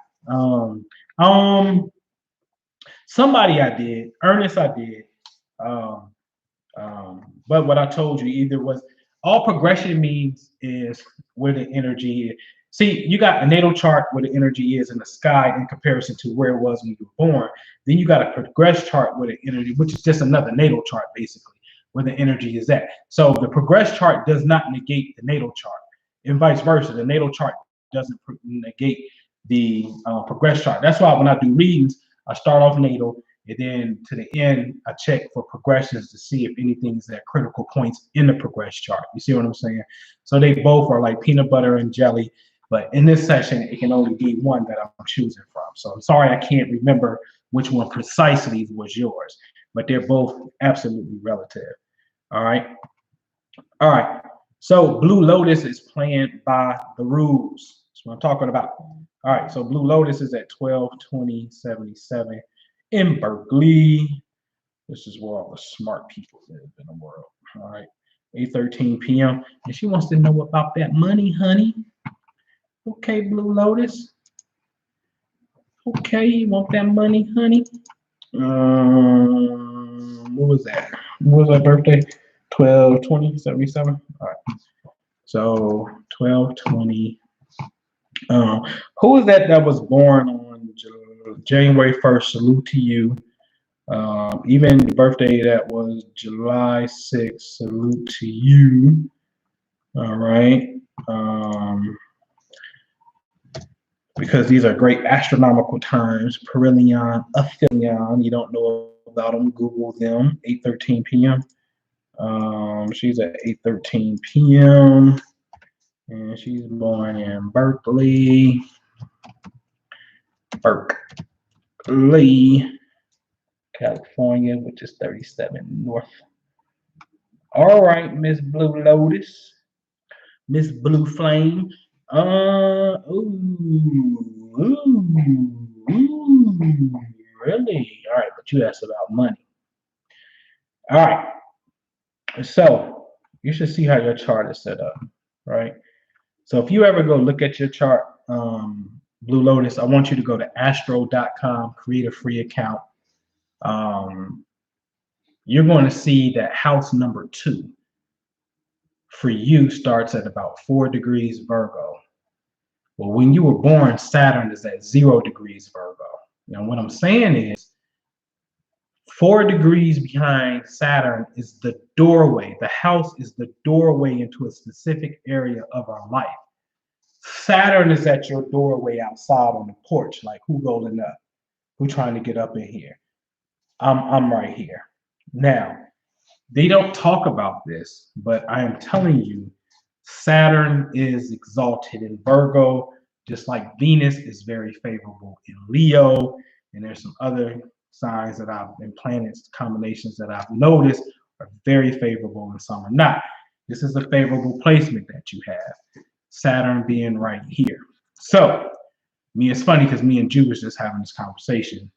Somebody I did, Ernest I did. But what I told you either was All progression means is where the energy is. See, you got a natal chart where the energy is in the sky in comparison to where it was when you were born. Then you got a progress chart where the energy, which is just another natal chart basically, where the energy is at. So the progress chart does not negate the natal chart, and vice versa. The natal chart doesn't negate the progress chart. That's why when I do readings, I start off natal, and then to the end, I check for progressions to see if anything's at critical points in the progress chart. You see what I'm saying? So they both are like peanut butter and jelly, but in this session, it can only be one that I'm choosing from. So I'm sorry I can't remember which one precisely was yours, but they're both absolutely relative. All right. All right. So Blue Lotus is playing by the rules. That's what I'm talking about. All right. So Blue Lotus is at 12:20:77 in Berkeley. This is where all the smart people live in the world. All right. 8:13 p.m. And she wants to know about that money, honey. Okay, Blue Lotus. Okay, you want that money, honey? What was that? What was her birthday? 12/20:77. All right. So 12/20. Who was that was born on January 1st? Salute to you. Even the birthday that was July 6th. Salute to you. All right. Because these are great astronomical terms. Perihelion, aphelion. You don't know about them, Google them. 8:13 p.m. She's at 8:13 p.m. and she's born in Berkeley, California, which is 37 north. All right, Miss Blue Lotus, Miss Blue Flame. Really? All right, but you asked about money. All right. So you should see how your chart is set up, right? So if you ever go look at your chart, Blue Lotus, I want you to go to astro.com, create a free account. You're going to see that house number 2 for you starts at about 4 degrees Virgo. Well, when you were born, Saturn is at 0 degrees Virgo. Now, what I'm saying is 4 degrees behind Saturn is the doorway. The house is the doorway into a specific area of our life. Saturn is at your doorway outside on the porch, like who rolling up? Who trying to get up in here? I'm right here. Now, they don't talk about this, but I am telling you, Saturn is exalted in Virgo, just like Venus is very favorable in Leo, and there's some other signs that and planets combinations that I've noticed are very favorable and some are not. This is a favorable placement that you have, Saturn being right here. So, it's funny because me and Ju was just having this conversation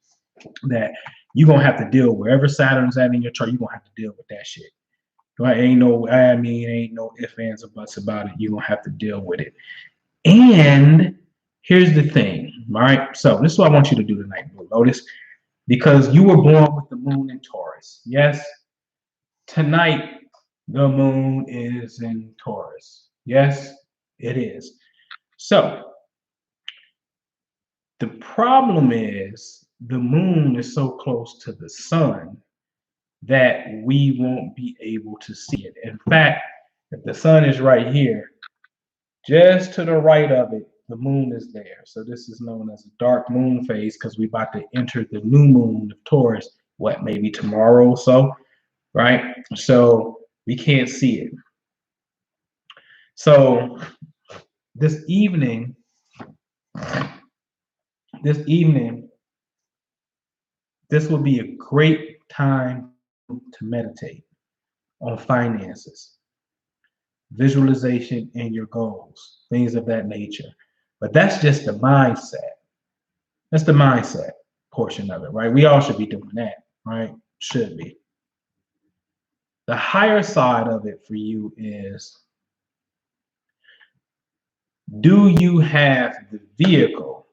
that you're gonna have to deal wherever Saturn's at in your chart, you're gonna have to deal with that shit. Ain't no ifs, ands, or buts about it. You're gonna have to deal with it. And here's the thing, all right? So this is what I want you to do tonight, Blue Lotus, because you were born with the moon in Taurus. Yes, tonight the moon is in Taurus. Yes, it is. So the problem is the moon is so close to the sun that we won't be able to see it. In fact, if the sun is right here, just to the right of it, the moon is there. So this is known as a dark moon phase because we're about to enter the new moon of Taurus, what, maybe tomorrow or so, right? So we can't see it. So this evening, this will be a great time to meditate on finances, visualization, and your goals, things of that nature. But that's just the mindset. That's the mindset portion of it, right? We all should be doing that, right? Should be. The higher side of it for you is, do you have the vehicle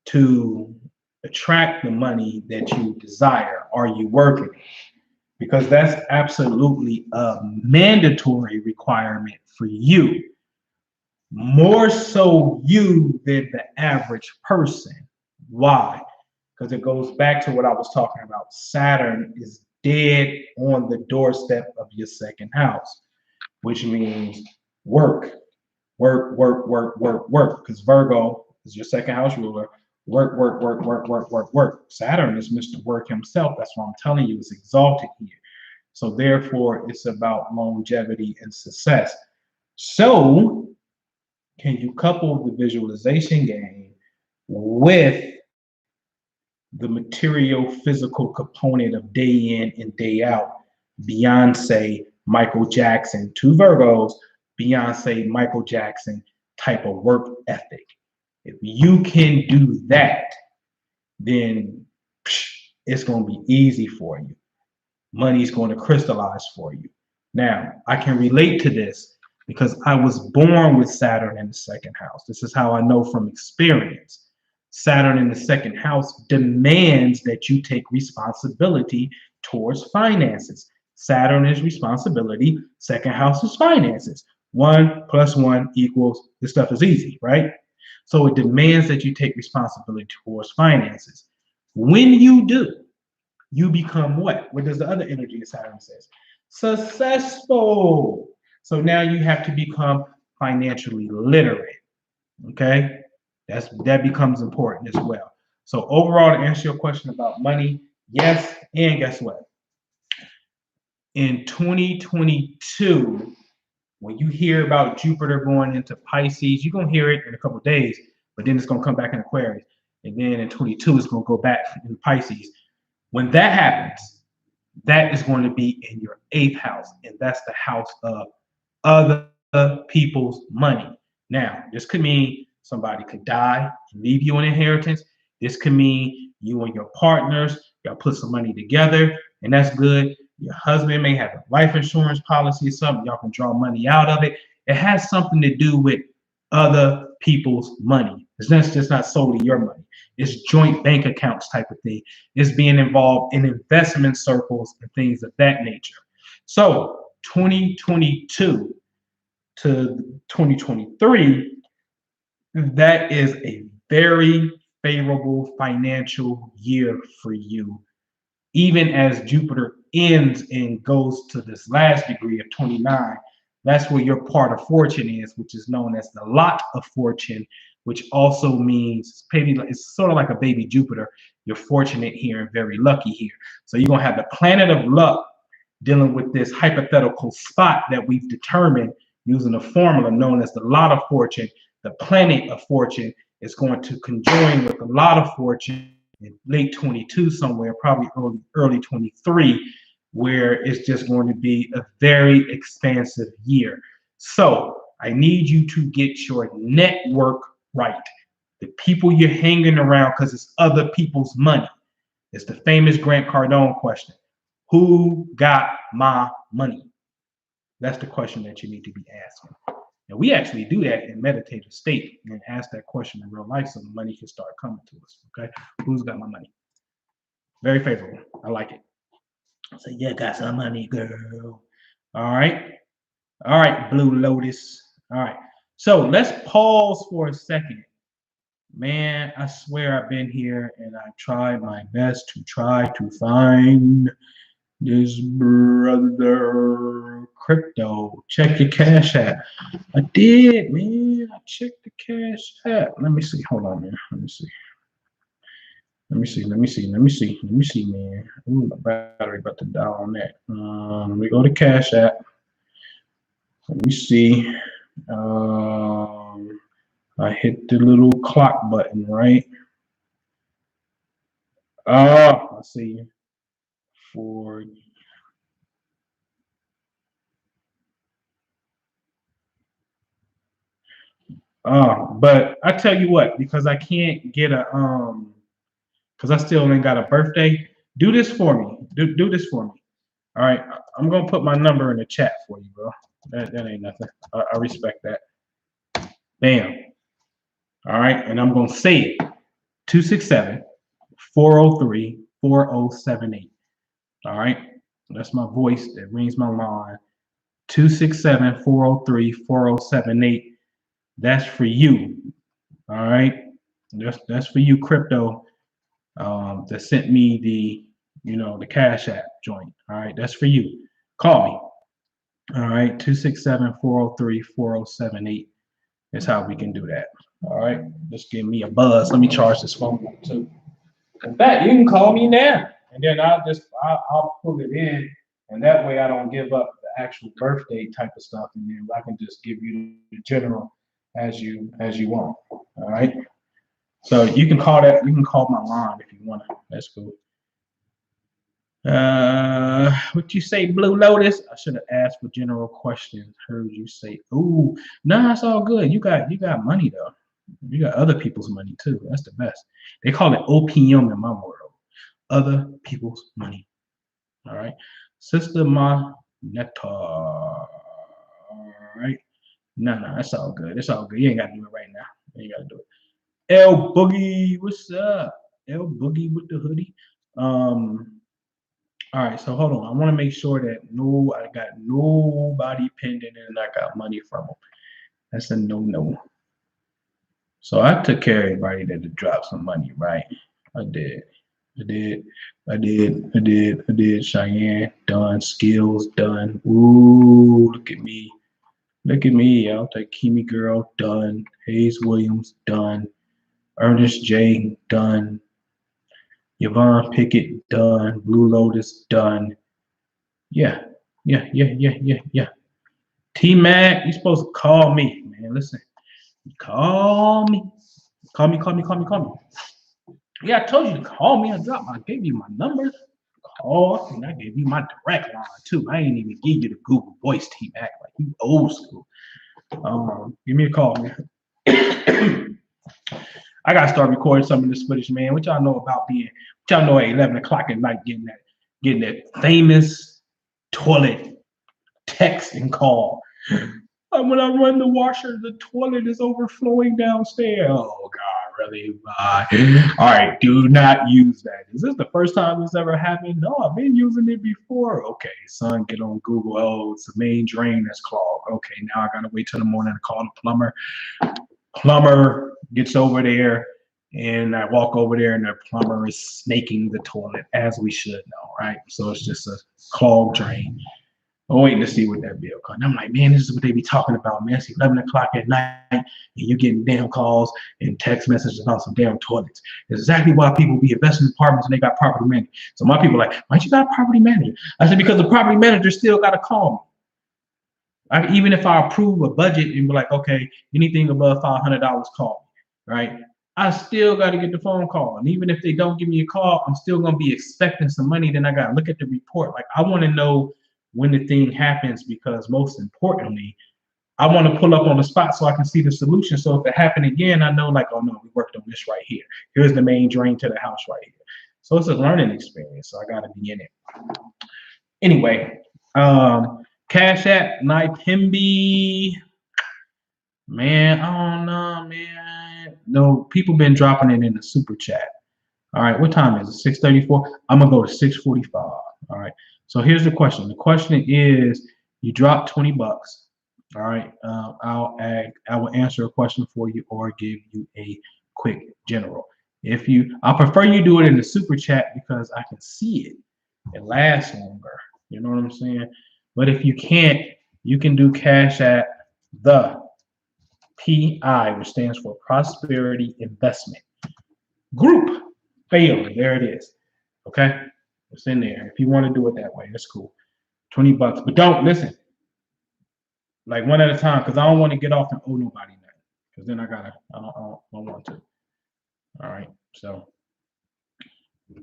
to attract the money that you desire? Are you working? because that's absolutely a mandatory requirement for you. More so you than the average person. Why? Because it goes back to what I was talking about. Saturn is dead on the doorstep of your second house, which means work, work, work, work, work, work. Because Virgo is your second house ruler. Work, work, work, work, work, work, work. Saturn is Mr. Work himself. That's why I'm telling you it's exalted here. So therefore, it's about longevity and success. So can you couple the visualization game with the material physical component of day in and day out? Beyonce, Michael Jackson, two Virgos, Beyonce, Michael Jackson type of work ethic. If you can do that, then it's going to be easy for you. Money's going to crystallize for you. Now, I can relate to this because I was born with Saturn in the second house. This is how I know from experience. Saturn in the second house demands that you take responsibility towards finances. Saturn is responsibility, second house is finances. 1 + 1 equals, this stuff is easy, right? So it demands that you take responsibility towards finances. When you do, you become what? What does the other energy of Saturn says? Successful. So now you have to become financially literate. Okay, that becomes important as well. So overall, to answer your question about money, yes, and guess what? In 2022, when you hear about Jupiter going into Pisces, you're gonna hear it in a couple of days, but then it's gonna come back in Aquarius, and then in 22, it's gonna go back in Pisces. When that happens, that is going to be in your 8th house, and that's the house of other people's money. Now, this could mean somebody could die and leave you an inheritance. This could mean you and your partners, y'all put some money together, and that's good. Your husband may have a life insurance policy or something, y'all can draw money out of it. It has something to do with other people's money. It's just not solely your money. It's joint bank accounts type of thing. It's being involved in investment circles and things of that nature. So 2022 to 2023, that is a very favorable financial year for you. Even as Jupiter ends and goes to this last degree of 29, that's where your part of fortune is, which is known as the lot of fortune, which also means maybe it's sort of like a baby Jupiter. You're fortunate here and very lucky here. So you're going to have the planet of luck dealing with this hypothetical spot that we've determined using a formula known as the lot of fortune. The planet of fortune is going to conjoin with the lot of fortune in late 22 somewhere, probably early 23, where it's just going to be a very expansive year. So I need you to get your network right. The people you're hanging around, because it's other people's money. It's the famous Grant Cardone question. Who got my money? That's the question that you need to be asking. And we actually do that in meditative state and ask that question in real life so the money can start coming to us. Okay. Who's got my money? Very favorable. I like it. I say, yeah, got some money, girl. All right. All right, Blue Lotus. All right. So let's pause for a second. Man, I swear I've been here and I tried my best to try to find this brother crypto. Check your cash app. I did, man. I checked the cash app. Let me see. Hold on, man. Let me see. Let me see, man. Ooh, my battery about to die on that. Let me go to Cash App. Let me see. I hit the little clock button, right? I see. For but I tell you what, because I can't get a because I still ain't got a birthday. Do this for me. Do this for me. All right, I'm gonna put my number in the chat for you, bro. That ain't nothing. I respect that. Bam. All right, and I'm gonna say it. 267-403-4078. All right. That's my voice that rings my line. 267-403-4078. That's for you. All right. That's for you, crypto. That sent me the Cash App joint. All right. That's for you. Call me. All right. 267-403-4078 is how we can do that. All right. Just give me a buzz. Let me charge this phone up too. In fact, you can call me now, and then I'll pull it in, and that way I don't give up the actual birthday type of stuff, and then I can just give you the general as you want. All right. So you can call that. You can call my line if you want to. That's cool. What you say, Blue Lotus? I should have asked for general questions. Heard you say, "Ooh, nah, it's all good. You got money though. You got other people's money too. That's the best. They call it OPM in my world. Other people's money. All right, Sister Moneta. All right, no, that's all good. It's all good. You ain't gotta do it right now. You ain't gotta do it. L Boogie, what's up? L Boogie with the hoodie. All right, so hold on. I want to make sure that I got nobody pending and I got money from them. That's a no. So I took care of everybody that dropped some money, right? I did. Cheyenne, done. Skills, done. Ooh, look at me. Look at me. I'll take Kimi Girl, done. Hayes Williams, done. Ernest J, done. Yvonne Pickett, done. Blue Lotus, done. Yeah. T-Mac, you supposed to call me, man. Listen, call me. Call me. Yeah, I told you to call me. I gave you my number. Call, and I gave you my direct line too. I ain't even give you the Google Voice, T-Mac. Like you old school. Give me a call, man. I gotta start recording some of this footage, man. What y'all know about what y'all know at 11 o'clock at night getting that famous toilet text and call. When I run the washer, the toilet is overflowing downstairs. Oh God, really? All right, do not use that. Is this the first time this ever happened? No, I've been using it before. Okay, son, get on Google. Oh, it's the main drain that's clogged. Okay, now I gotta wait till the morning to call the plumber. Plumber gets over there, and I walk over there, and the plumber is snaking the toilet, as we should know, right? So it's just a clogged drain. I'm waiting to see what that bill comes. I'm like, man, this is what they be talking about, man. It's 11 o'clock at night, and you're getting damn calls and text messages about some damn toilets. It's exactly why people be investing in apartments and they got property manager. So my people are like, why you got a property manager? I said, because the property manager still got to call me. Even if I approve a budget and be like, okay, anything above $500, call me, right? I still got to get the phone call. And even if they don't give me a call, I'm still going to be expecting some money. Then I got to look at the report. Like, I want to know when the thing happens, because most importantly, I want to pull up on the spot so I can see the solution. So if it happened again, I know, like, oh no, we worked on this right here. Here's the main drain to the house right here. So it's a learning experience. So I got to be in it. Anyway, Cash App, Pimby. Man, I don't know, man. No, people been dropping it in the super chat. All right, what time is it? 6:34. I'm gonna go to 6:45. All right. So here's the question. The question is, you dropped $20. All right. I will answer a question for you or give you a quick general. I prefer you do it in the super chat because I can see it. It lasts longer. You know what I'm saying? But if you can't, you can do Cash App the PI, which stands for Prosperity Investment Group. Family. There it is. Okay? It's in there. If you want to do it that way, that's cool. $20. But don't listen. Like one at a time, because I don't want to get off and owe nobody nothing. Because then I don't want to. All right. So if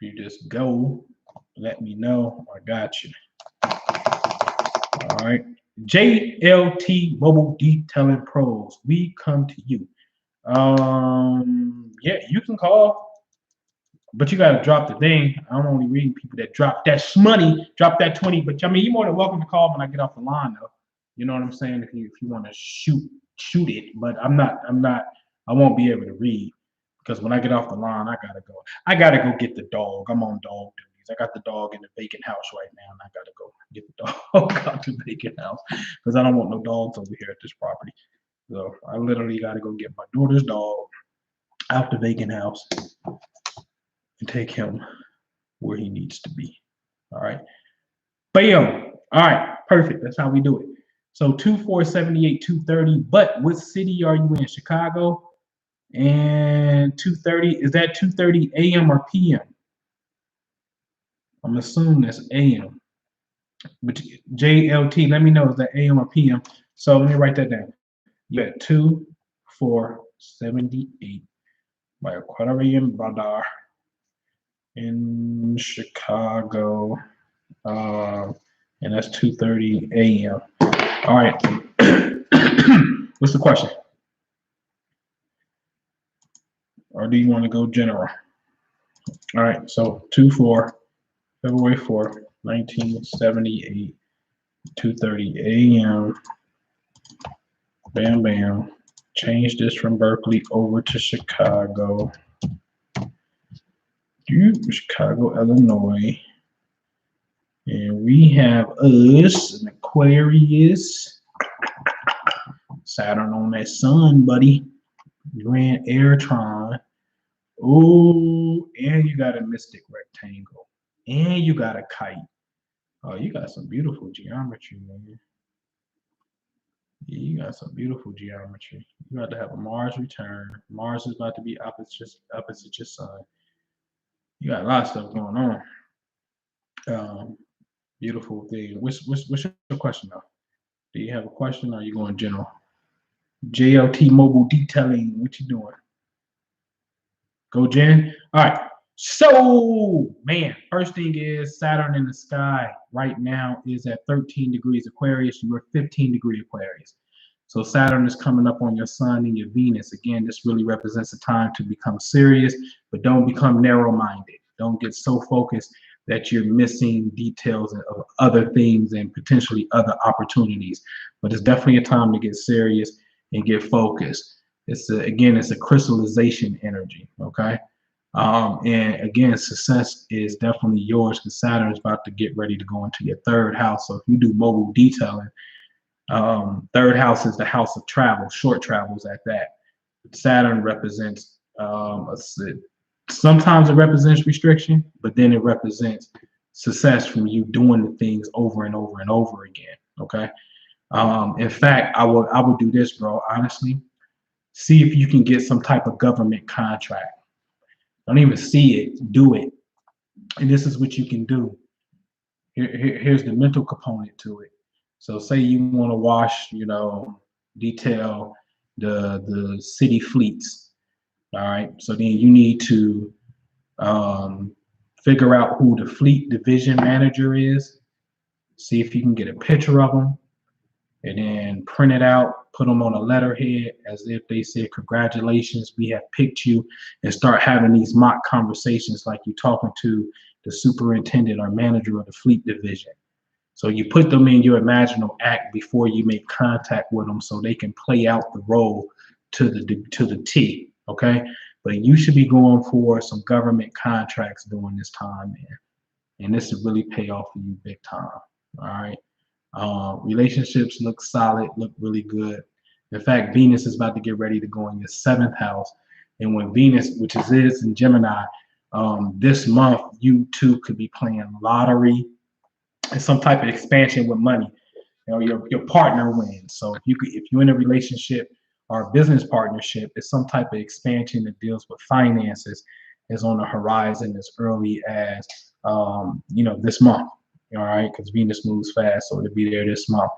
you just go, let me know. I got you. All right. JLT Mobile Detailing Pros. We come to you. Yeah, you can call, but you gotta drop the thing. I'm only reading people that drop that money, drop that 20. But I mean, you're more than welcome to call when I get off the line, though. You know what I'm saying? If you want to shoot it, but I won't be able to read because when I get off the line, I gotta go get the dog. I'm on dog duty. I got the dog in the vacant house right now, and I gotta go get the dog out the vacant house because I don't want no dogs over here at this property. So I literally gotta go get my daughter's dog out the vacant house and take him where he needs to be. All right. Bam. All right. Perfect. That's how we do it. So 2478, 230. But what city are you in? Chicago? And 230. Is that 2:30 a.m. or p.m.? I'm assuming that's a.m. But JLT, let me know is that a.m. or p.m. So let me write that down. You at 2478 by Aquarium Radar in Chicago. And that's 2:30 a.m. All right. What's the question? Or do you want to go general? All right. So February 4th, 1978, 2:30 a.m. Bam, bam. Change this from Berkeley over to Chicago. Chicago, Illinois. And we have us, an Aquarius. Saturn on that sun, buddy. Grand Airtron. Oh, and you got a mystic rectangle. And you got a kite. Oh, you got some beautiful geometry, man. Yeah, you got some beautiful geometry. You got to have a Mars return. Mars is about to be opposite your sun. You got a lot of stuff going on. Beautiful thing. What's your question though? Do you have a question or are you going general? JLT Mobile Detailing. What you doing? Go Jen. All right. So, man, first thing is Saturn in the sky right now is at 13 degrees Aquarius. You are 15-degree Aquarius. So Saturn is coming up on your sun and your Venus. Again, this really represents a time to become serious, but don't become narrow-minded. Don't get so focused that you're missing details of other things and potentially other opportunities. But it's definitely a time to get serious and get focused. It's a crystallization energy, okay? And again, success is definitely yours because Saturn is about to get ready to go into your third house. So if you do mobile detailing, third house is the house of travel, short travels at that. Saturn represents sometimes it represents restriction, but then it represents success from you doing the things over and over and over again. Okay. In fact, I would do this, bro. Honestly, see if you can get some type of government contract. Don't even see it, do it. And this is what you can do. Here's the mental component to it. So say you want to wash, detail the city fleets. All right. So then you need to figure out who the fleet division manager is. See if you can get a picture of them, and then print it out, put them on a letterhead as if they said, "Congratulations, we have picked you," and start having these mock conversations like you're talking to the superintendent or manager of the fleet division. So you put them in your imaginal act before you make contact with them so they can play out the role to the T, okay? But you should be going for some government contracts during this time, man. And this will really pay off for you big time, all right? Relationships look solid, look really good. In fact, Venus is about to get ready to go in your 7th house. And when Venus, which is in Gemini, this month, you too could be playing lottery and some type of expansion with money. Your partner wins. So if you're in a relationship or a business partnership, it's some type of expansion that deals with finances is on the horizon as early as this month. All right, because Venus moves fast, so it'll be there this month.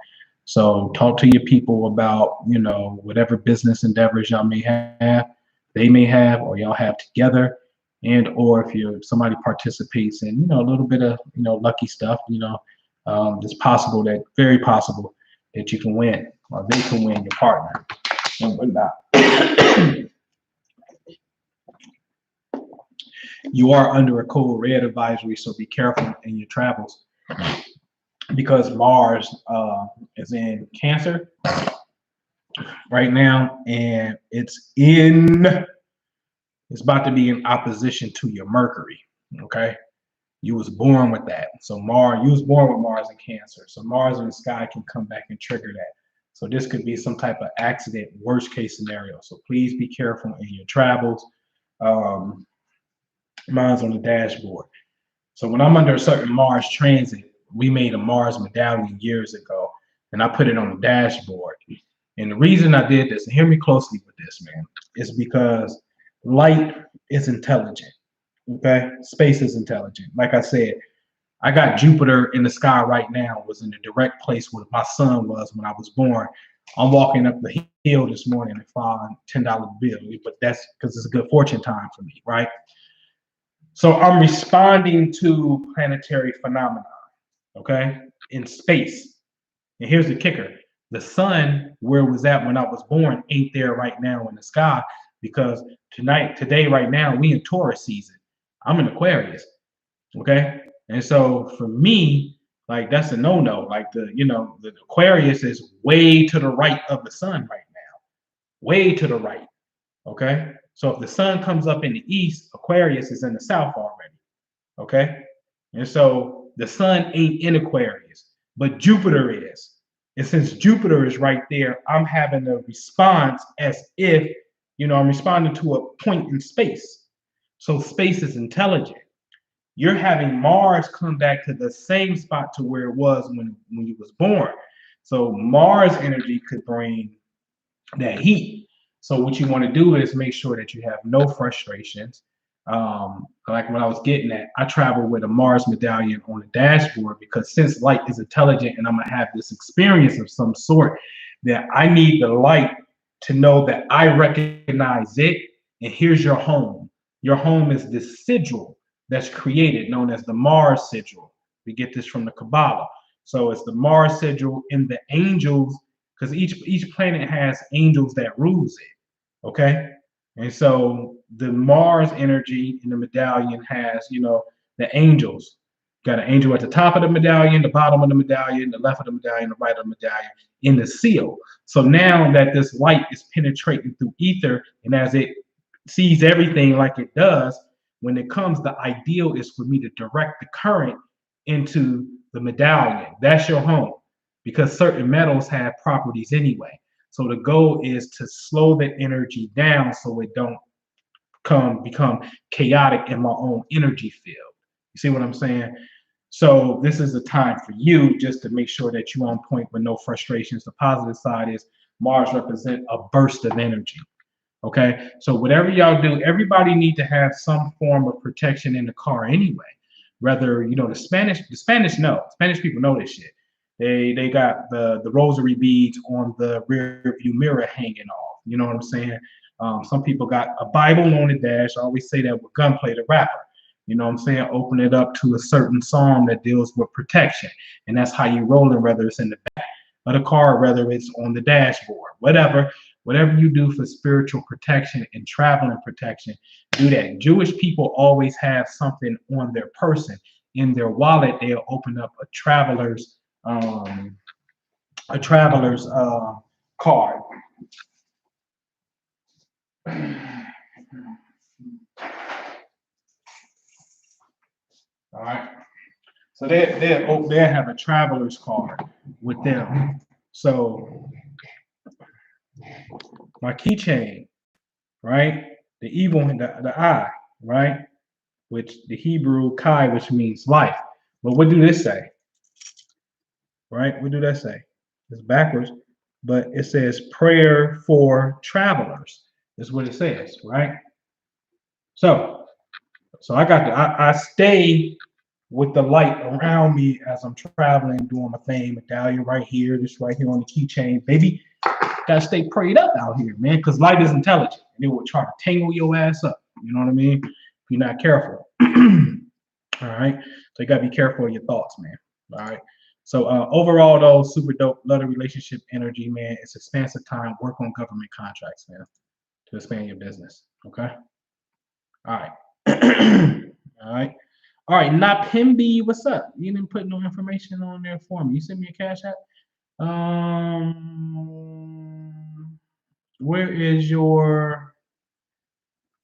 So talk to your people about whatever business endeavors y'all may have, they may have, or y'all have together, and or if somebody participates in a little bit of lucky stuff, it's possible very possible that you can win or they can win your partner and whatnot. You are under a code red advisory, so be careful in your travels because Mars is in Cancer right now, and it's about to be in opposition to your Mercury. Okay, You was born with that. So Mars, you was born with Mars in Cancer. So Mars in the sky can come back and trigger that. So this could be some type of accident, worst case scenario. So please be careful in your travels. Um, Mine's on the dashboard. So when I'm under a certain Mars transit, we made a Mars medallion years ago, and I put it on the dashboard. And the reason I did this, and hear me closely with this, man, is because light is intelligent. Okay, space is intelligent. Like I said, I got Jupiter in the sky right now. Was in the direct place where my sun was when I was born. I'm walking up the hill this morning and found $10 bill, but that's because it's a good fortune time for me, right? So I'm responding to planetary phenomena, okay, in space. And here's the kicker. The sun, where it was at when I was born, ain't there right now in the sky because today, right now, we in Taurus season. I'm in Aquarius, okay? And so for me, like that's a no-no. Like the Aquarius is way to the right of the sun right now, way to the right, okay? So if the sun comes up in the east, Aquarius is in the south already. Okay. And so the sun ain't in Aquarius, but Jupiter is. And since Jupiter is right there, I'm having a response as if, I'm responding to a point in space. So space is intelligent. You're having Mars come back to the same spot to where it was when you was born. So Mars energy could bring that heat. So what you want to do is make sure that you have no frustrations. Like what I was getting at, I travel with a Mars medallion on the dashboard because since light is intelligent and I'm gonna have this experience of some sort, that I need the light to know that I recognize it. And here's your home. Your home is this sigil that's created, known as the Mars sigil. We get this from the Kabbalah. So it's the Mars sigil and the angels, because each planet has angels that rules it. Okay. And so the Mars energy in the medallion has, the angels. Got an angel at the top of the medallion, the bottom of the medallion, the left of the medallion, the right of the medallion in the seal. So now that this light is penetrating through ether, and as it sees everything like it does, when it comes, the ideal is for me to direct the current into the medallion. That's your home because certain metals have properties anyway. So the goal is to slow the energy down so it don't become chaotic in my own energy field. You see what I'm saying? So this is a time for you just to make sure that you're on point with no frustrations. The positive side is Mars represent a burst of energy. Okay, so whatever y'all do, everybody need to have some form of protection in the car anyway. Whether the Spanish people know this shit. They got the rosary beads on the rear view mirror hanging off. You know what I'm saying? Some people got a Bible on the dash. I always say that with Gunplay the rapper. You know what I'm saying? Open it up to a certain psalm that deals with protection, and that's how you rolling. Whether it's in the back of the car, whether it's on the dashboard, whatever you do for spiritual protection and traveling protection, do that. Jewish people always have something on their person. In their wallet, they'll open up a traveler's card. All right. So they'll have a traveler's card with them. So my keychain, right? The evil, the eye, right? Which the Hebrew Kai, which means life. But what do this say? Right? What do that say? It's backwards, but it says prayer for travelers. Is what it says, right? So I stay with the light around me as I'm traveling, doing my thing. Medallion right here, this right here on the keychain, baby. Gotta stay prayed up out here, man, because light is intelligent and it will try to tangle your ass up. You know what I mean? If you're not careful. All right. So you gotta be careful of your thoughts, man. All right. So overall, though, super dope. Love the relationship energy, man. It's expansive time. Work on government contracts, man, to expand your business. Okay. All right. All right. All right. Not Pimby, what's up? You didn't put no information on there for me. You sent me a cash app. Where is your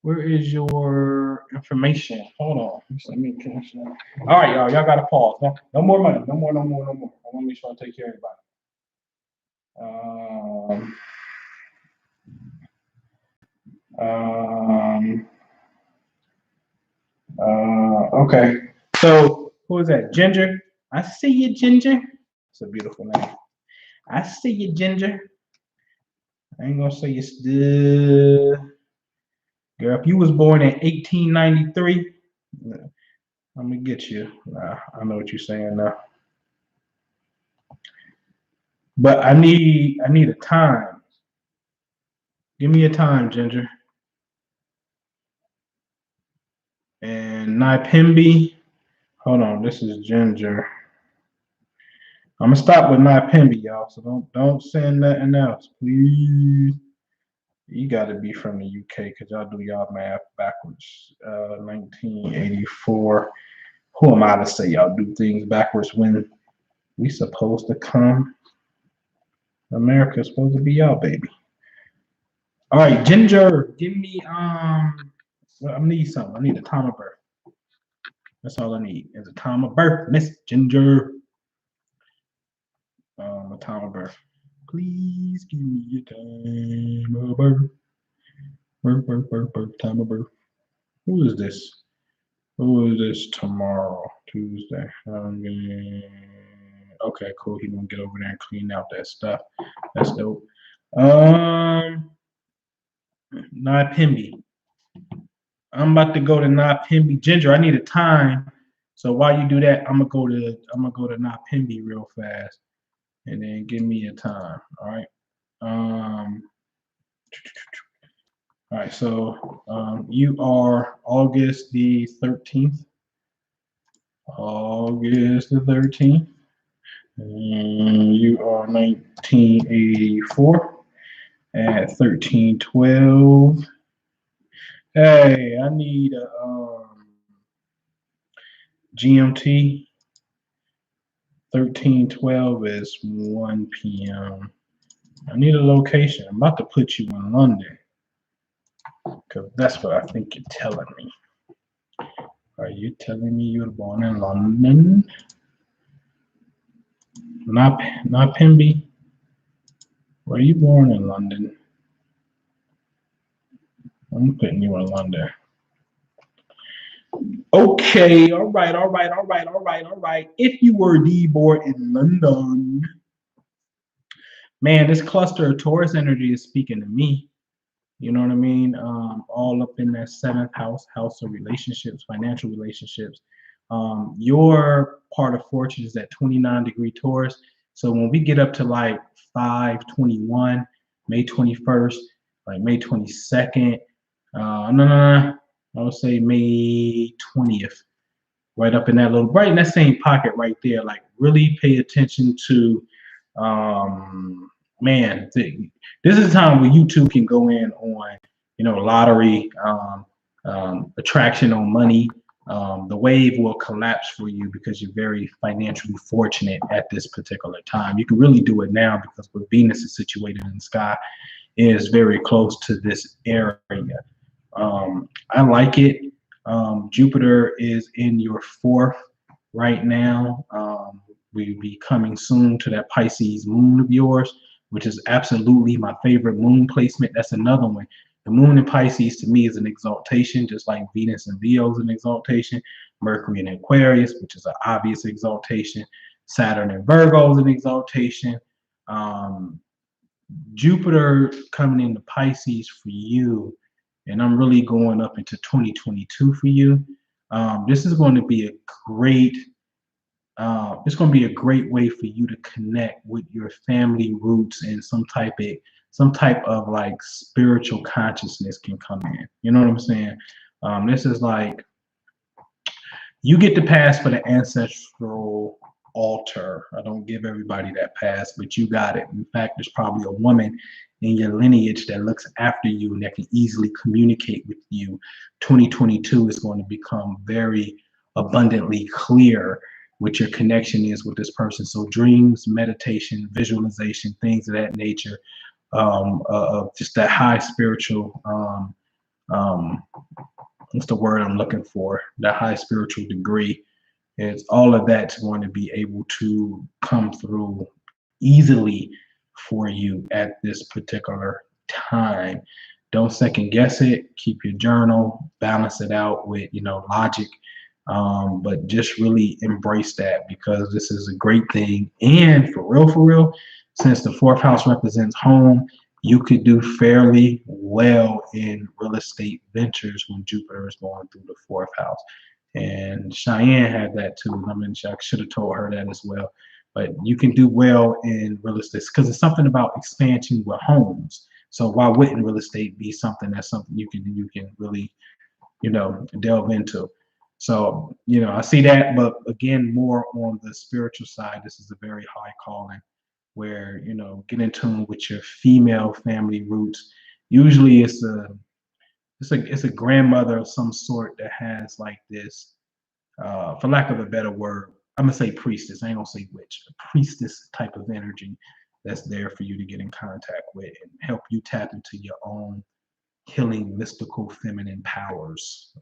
Where is your information? Hold on. Let me cash out. All right, y'all. Y'all gotta pause. No, no more money. No more. No more. No more. I want to make sure I take care of everybody. Um. Okay. So who is that? Ginger. I see you, Ginger. It's a beautiful name. I see you, Ginger. I ain't gonna say you still. Girl, if you was born in 1893, I'm gonna get you. Nah, I know what you're saying now. But I need a time. Give me a time, Ginger. And Nipimbi. Hold on, this is Ginger. I'm gonna stop with Nipimbi, y'all. So don't send nothing else, please. You got to be from the UK because y'all do y'all math backwards. 1984. Who am I to say y'all do things backwards when we supposed to come? America's supposed to be y'all baby. All right, Ginger, give me well, I need something. I need a time of birth. That's all I need is a time of birth, Miss Ginger. A time of birth. Please give me a time of birth. Birth, time of birth. Who is this? Who is this tomorrow? Tuesday. Okay, cool. He gonna get over there and clean out that stuff. That's dope. Nipimbi. I'm about to go to Nipimbi. Ginger, I need a time. So while you do that, I'm gonna go to Nipimbi real fast, and then give me a time. All right. All right. So you are August the 13th. August the 13th. And you are 1984 at 13:12. Hey, I need a GMT. 13:12 is 1 p.m. I need a location. I'm about to put you in London because that's what I think you're telling me. Are you telling me you were born in London? Not Pimby. Were you born in London? I'm putting you in London. Okay, all right. If you were born in London, man, this cluster of Taurus energy is speaking to me. You know what I mean? All up in that seventh house of relationships, financial relationships. Your part of fortune is at 29-degree Taurus. So when we get up to like 5/21, May 21st, like May 22nd, I would say May 20th, right up in that little, right in that same pocket right there. Like really pay attention to, man, this is a time where you two can go in on, lottery, attraction on money. The wave will collapse for you because you're very financially fortunate at this particular time. You can really do it now because where Venus is situated in the sky is very close to this area. I like it. Jupiter is in your fourth right now. We'll be coming soon to that Pisces moon of yours, which is absolutely my favorite moon placement. That's another one. The moon in Pisces to me is an exaltation, just like Venus and Leo is an exaltation. Mercury in Aquarius, which is an obvious exaltation. Saturn in Virgo is an exaltation. Jupiter coming into Pisces for you, and I'm really going up into 2022 for you. This is going to be a great it's going to be a great way for you to connect with your family roots, and some type of like spiritual consciousness can come in. You know what I'm saying? This is like you get the pass for the ancestral altar. I don't give everybody that pass, but you got it. In fact, there's probably a woman in your lineage that looks after you and that can easily communicate with you. 2022 is going to become very abundantly clear what your connection is with this person. So dreams, meditation, visualization, things of that nature, of just that high spiritual what's the word I'm looking for? That high spiritual degree. It's all of that's going to be able to come through easily for you at this particular time. Don't second guess it. Keep your journal, balance it out with logic, but just really embrace that because this is a great thing. And for real, since the fourth house represents home, you could do fairly well in real estate ventures when Jupiter is going through the fourth house. And Cheyenne had that too. I mean, I should have told her that as well. But you can do well in real estate because it's something about expansion with homes. So why wouldn't real estate be something you can really, delve into? So, I see that, but again, more on the spiritual side, this is a very high calling where, get in tune with your female family roots. Usually it's a grandmother of some sort that has like this, for lack of a better word, I'm gonna say priestess. I ain't gonna say witch. A priestess type of energy that's there for you to get in contact with and help you tap into your own healing, mystical, feminine powers.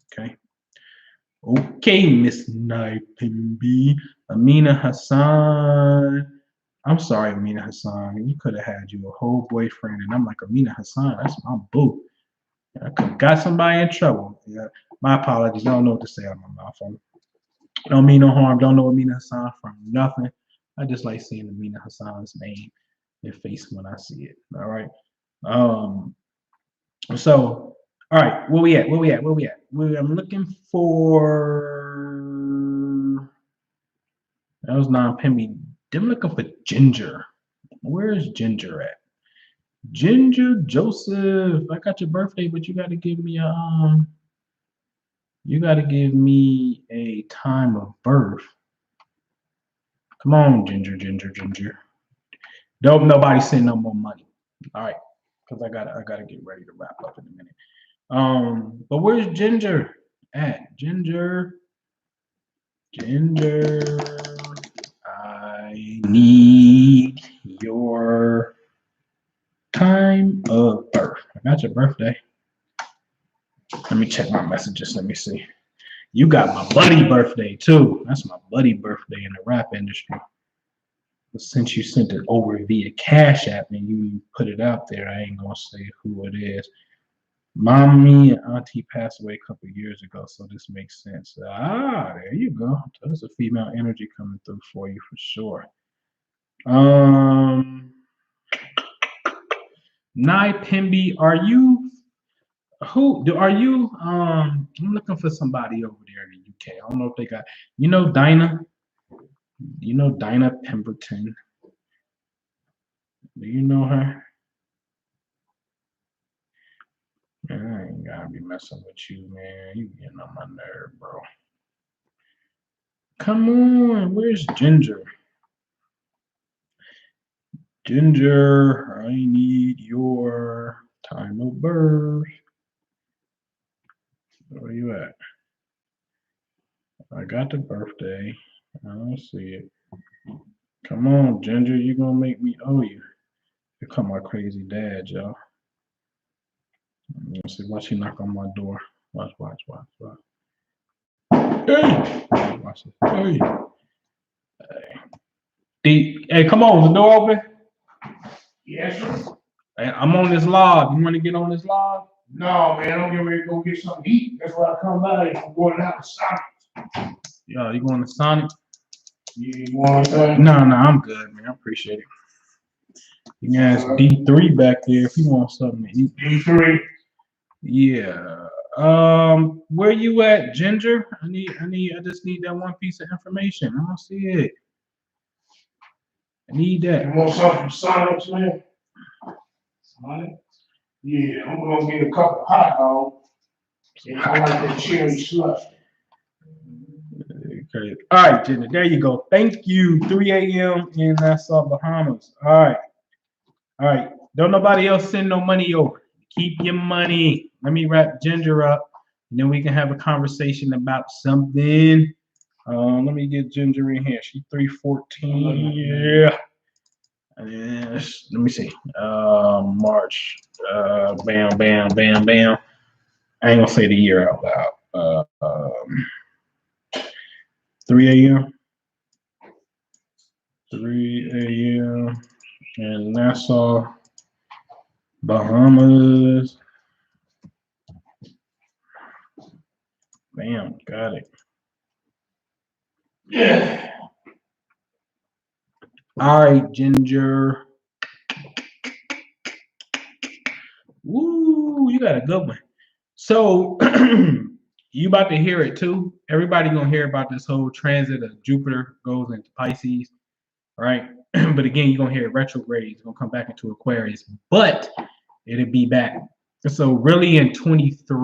Okay, Miss Naipimbi. Amina Hassan. I'm sorry, Amina Hassan. You could have had you a whole boyfriend, and I'm like, Amina Hassan, that's my boo. I could have got somebody in trouble. Yeah, my apologies. I don't know what to say out of my mouth. Don't mean no harm. Don't know Amina Hassan from nothing. I just like seeing Amina Hassan's name and face when I see it. All right. Um. So, all right. Where we at? I'm looking for. That was non-Pimmy. I'm looking for Ginger. Where's Ginger at? Ginger Joseph. I got your birthday, but you got to give me a time of birth. Come on, Ginger. Don't nobody send no more money. All right, because I gotta get ready to wrap up in a minute. But where's Ginger at? Ginger. I need your time of birth. I got your birthday. Let me check my messages. Let me see. You got my buddy birthday too. That's my buddy birthday in the rap industry. But since you sent it over via Cash App and you put it out there, I ain't gonna say who it is. Mommy and auntie passed away a couple of years ago, so this makes sense. There you go. So there's a female energy coming through for you for sure. Nai Pimby, are you I'm looking for somebody over there in the UK. I don't know if they got Dinah. Dinah Pemberton. Do you know her? Man, I ain't gotta be messing with you, man. You getting on my nerve, bro. Come on, where's Ginger? Ginger, I need your time of birth. Where you at? I got the birthday. I don't see it. Come on, Ginger, you gonna make me owe you. Here come my crazy dad, y'all. Let's see, watch he knock on my door. Watch. Hey! Watch it. Hey! Hey, come on, is the door open? Yes, sir. Hey, I'm on this log. You want to get on this log? No, man, I'm getting ready to go get something to eat. That's why I come by. I'm going out to Sonic. Yeah, you going to Sonic? You want anything? No, I'm good, man. I appreciate it. You can ask D3 back there if you want something to eat. D3? Yeah. Where you at, Ginger? I just need that one piece of information. I don't see it. I need that. You want something from Sonic, man? Sonic? Yeah, I'm gonna get a couple hot dogs. I like that cherry slush. Okay. All right, Ginger. There you go. Thank you. 3 a.m. in Nassau, Bahamas. All right. Don't nobody else send no money over. Keep your money. Let me wrap Ginger up, and then we can have a conversation about something. Let me get Ginger in here. She's 314. Yeah. And let me see. March. Bam. I ain't gonna say the year out loud. 3 a.m. 3 a.m. in Nassau, Bahamas. Bam, got it. Yeah. All right, Ginger. Woo, you got a good one. So you about to hear it too. Everybody gonna hear about this whole transit of Jupiter goes into Pisces, right? But again, you're gonna hear it retrograde. It's gonna come back into Aquarius, but it'll be back. So really in 22,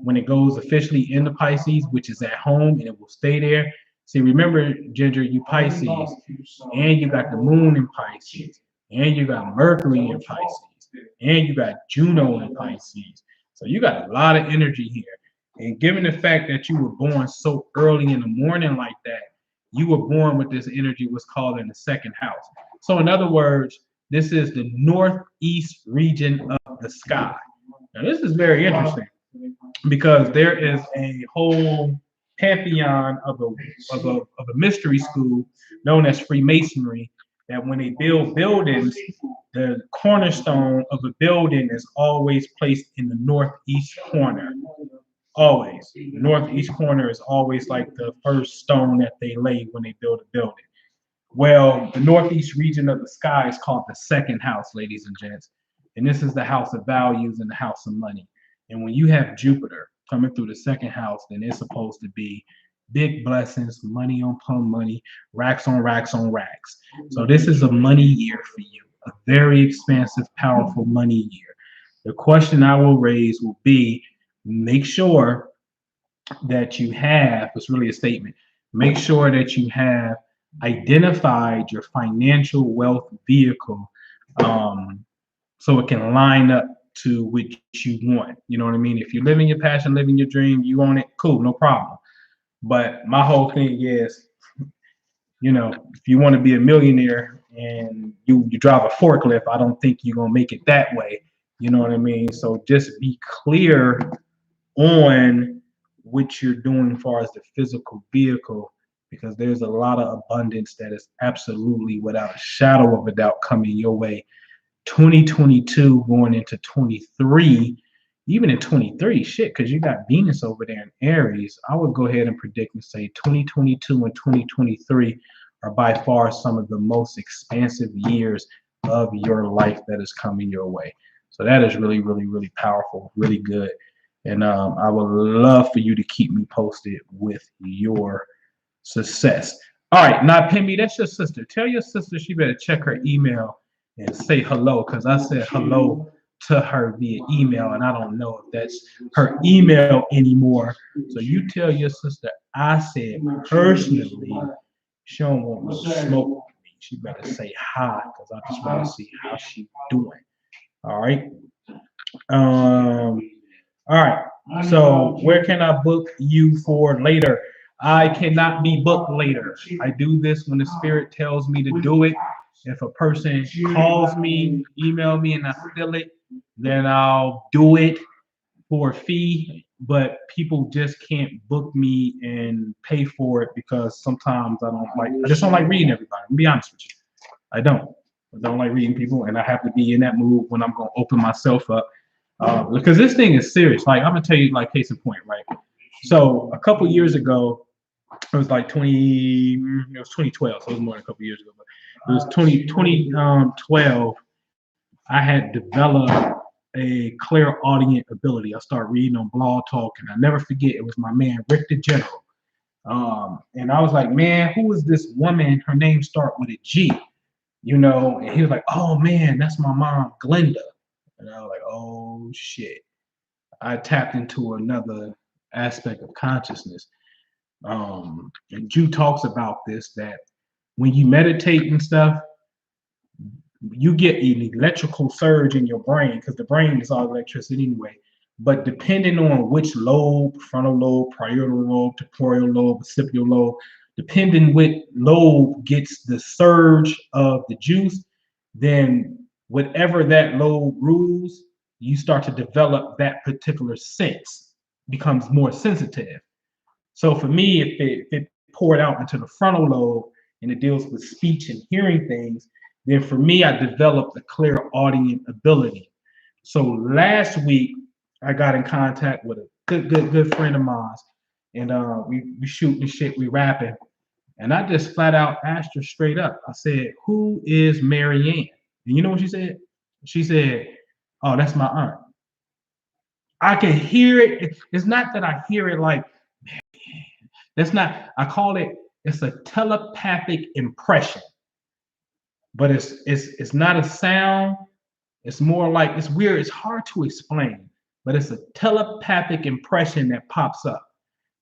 when it goes officially into Pisces, which is at home and it will stay there. See, remember, Ginger, you Pisces, and you got the moon in Pisces, and you got Mercury in Pisces, and you got Juno in Pisces. So you got a lot of energy here. And given the fact that you were born so early in the morning like that, you were born with this energy, what's called in the second house. So in other words, this is the northeast region of the sky. Now this is very interesting because there is a whole pantheon of a mystery school known as Freemasonry, that when they build buildings, the cornerstone of a building is always placed in the northeast corner. Always. The northeast corner is always like the first stone that they lay when they build a building. Well, the northeast region of the sky is called the second house, ladies and gents. And this is the house of values and the house of money. And when you have Jupiter coming through the second house, then it's supposed to be big blessings, money on money, racks on racks on racks. So this is a money year for you, a very expansive, powerful money year. The question I will raise will be, make sure that you have, it's really a statement, make sure that you have identified your financial wealth vehicle, so it can line up to which you want. You know what I mean? If you're living your passion, living your dream, you own it, cool, no problem. But my whole thing is, if you want to be a millionaire and you drive a forklift, I don't think you're gonna make it that way. You know what I mean? So just be clear on what you're doing as far as the physical vehicle, because there's a lot of abundance that is absolutely without a shadow of a doubt coming your way. 2022 going into 23, even in 23, shit, because you got Venus over there in Aries. I would go ahead and predict and say 2022 and 2023 are by far some of the most expansive years of your life that is coming your way. So that is really, really, really powerful, really good. And I would love for you to keep me posted with your success. All right, now Pimmy, that's your sister. Tell your sister she better check her email and say hello, because I said hello to her via email, and I don't know if that's her email anymore. So you tell your sister I said personally, she don't want no smoke with me. She better say hi, because I just want to see how she's doing. All right. All right. So where can I book you for later? I cannot be booked later. I do this when the spirit tells me to do it. If a person calls me, email me, and I feel it, then I'll do it for a fee. But people just can't book me and pay for it because sometimes I just don't like reading everybody. I'll be honest with you. I don't like reading people, and I have to be in that mood when I'm going to open myself up. Because this thing is serious. Like, I'm going to tell you, like, case in point, right? So a couple years ago, it was like 2012, so it was more than a couple years ago, but it was 2012, I had developed a clairaudient ability. I started reading on Blog Talk, and I never forget, it was my man, Rick the General. And I was like, man, who is this woman? Her name starts with a G, and he was like, oh man, that's my mom, Glenda. And I was like, oh shit. I tapped into another aspect of consciousness. And Jew talks about this, that when you meditate and stuff, you get an electrical surge in your brain, because the brain is all electricity anyway. But depending on which lobe, frontal lobe, parietal lobe, temporal lobe, occipital lobe, depending which lobe gets the surge of the juice, then whatever that lobe rules, you start to develop that particular sense, becomes more sensitive. So for me, if it poured out into the frontal lobe and it deals with speech and hearing things, then for me, I developed a clear audience ability. So last week, I got in contact with a good friend of mine, and we shooting shit, we rapping, and I just flat out asked her straight up. I said, "Who is Mary Ann?" And you know what she said? She said, "Oh, that's my aunt." I can hear it. It's not that I hear it like that's not. I call it. It's a telepathic impression, but it's not a sound. It's more like it's weird. It's hard to explain, but it's a telepathic impression that pops up.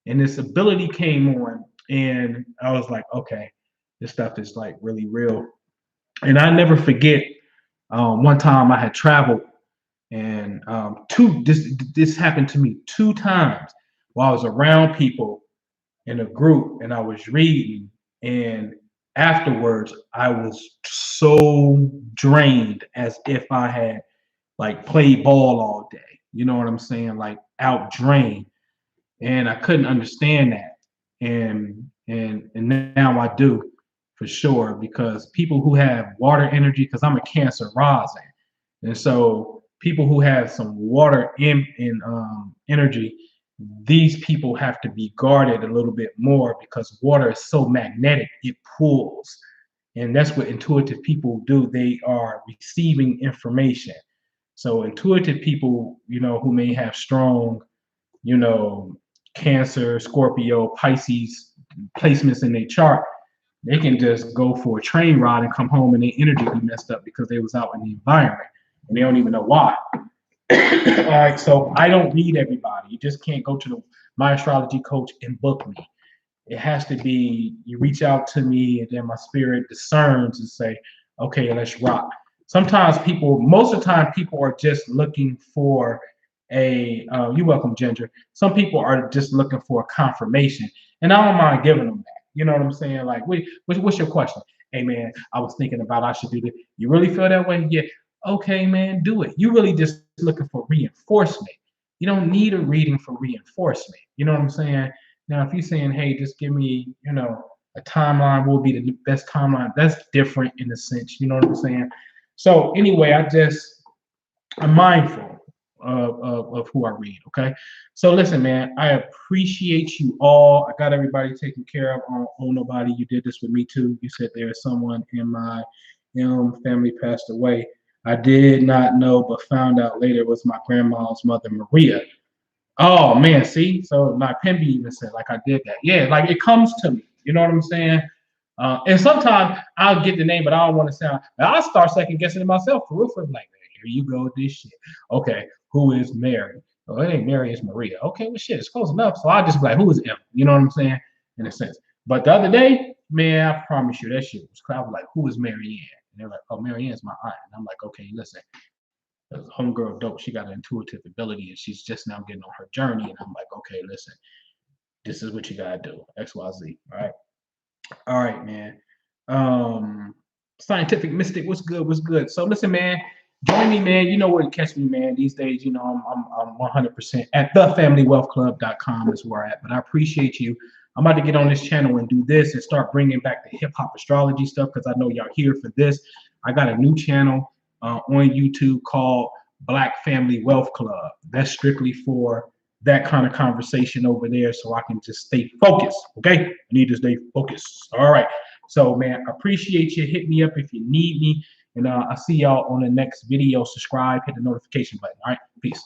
And this ability came on, and I was like, okay, this stuff is like really real. And I never forget one time I had traveled, and this happened to me 2 times while I was around people in a group, and I was reading, and afterwards I was so drained as if I had like played ball all day. You know what I'm saying? Like out drained, and I couldn't understand that, and now I do for sure, because people who have water energy, because I'm a Cancer rising, and so people who have some water in energy, these people have to be guarded a little bit more because water is so magnetic, it pulls. And that's what intuitive people do. They are receiving information. So intuitive people, who may have strong, you know, Cancer, Scorpio, Pisces placements in their chart, they can just go for a train ride and come home and their energy be messed up because they was out in the environment and they don't even know why. All right, so I don't read everybody. You just can't go to my astrology coach and book me. It has to be you reach out to me, and then my spirit discerns and say, okay, let's rock. Sometimes most of the time, people are just looking for you're welcome, Ginger. Some people are just looking for a confirmation, and I don't mind giving them that. You know what I'm saying? Like, what's your question? Hey, man, I was thinking about I should do this. You really feel that way? Yeah. Okay, man, do it. You really just looking for reinforcement. You don't need a reading for reinforcement. You know what I'm saying? Now, if you're saying, hey, just give me, a timeline, what will be the best timeline? That's different in a sense. You know what I'm saying? So anyway, I'm mindful of who I read. Okay. So listen, man, I appreciate you all. I got everybody taken care of. I don't owe nobody. You did this with me too. You said there's someone in my family passed away. I did not know, but found out later it was my grandma's mother, Maria. Oh man, see, so my Pemby even said like I did that. Yeah, like it comes to me. You know what I'm saying? And sometimes I'll get the name, but I don't want to sound. I'll start second guessing it myself. For real, like here you go with this shit. Okay, who is Mary? Oh, it ain't Mary, it's Maria. Okay, well shit, it's close enough. So I just be like, who is M? You know what I'm saying? In a sense. But the other day, man, I promise you that shit was crazy. I was like, who is Mary Ann? And they're like, oh, Mary Ann's my aunt. And I'm like, okay, listen. Homegirl dope. She got an intuitive ability and she's just now getting on her journey. And I'm like, okay, listen, this is what you gotta do. XYZ. All right. All right, man. Scientific Mystic, what's good? What's good? So listen, man, join me, man. You know where to catch me, man. These days, I'm 100% at thefamilywealthclub.com is where I'm at. But I appreciate you. I'm about to get on this channel and do this and start bringing back the hip hop astrology stuff because I know y'all here for this. I got a new channel on YouTube called Black Family Wealth Club. That's strictly for that kind of conversation over there so I can just stay focused. Okay, I need to stay focused. All right, so man, appreciate you. Hit me up if you need me, and I'll see y'all on the next video. Subscribe, hit the notification button. All right, peace.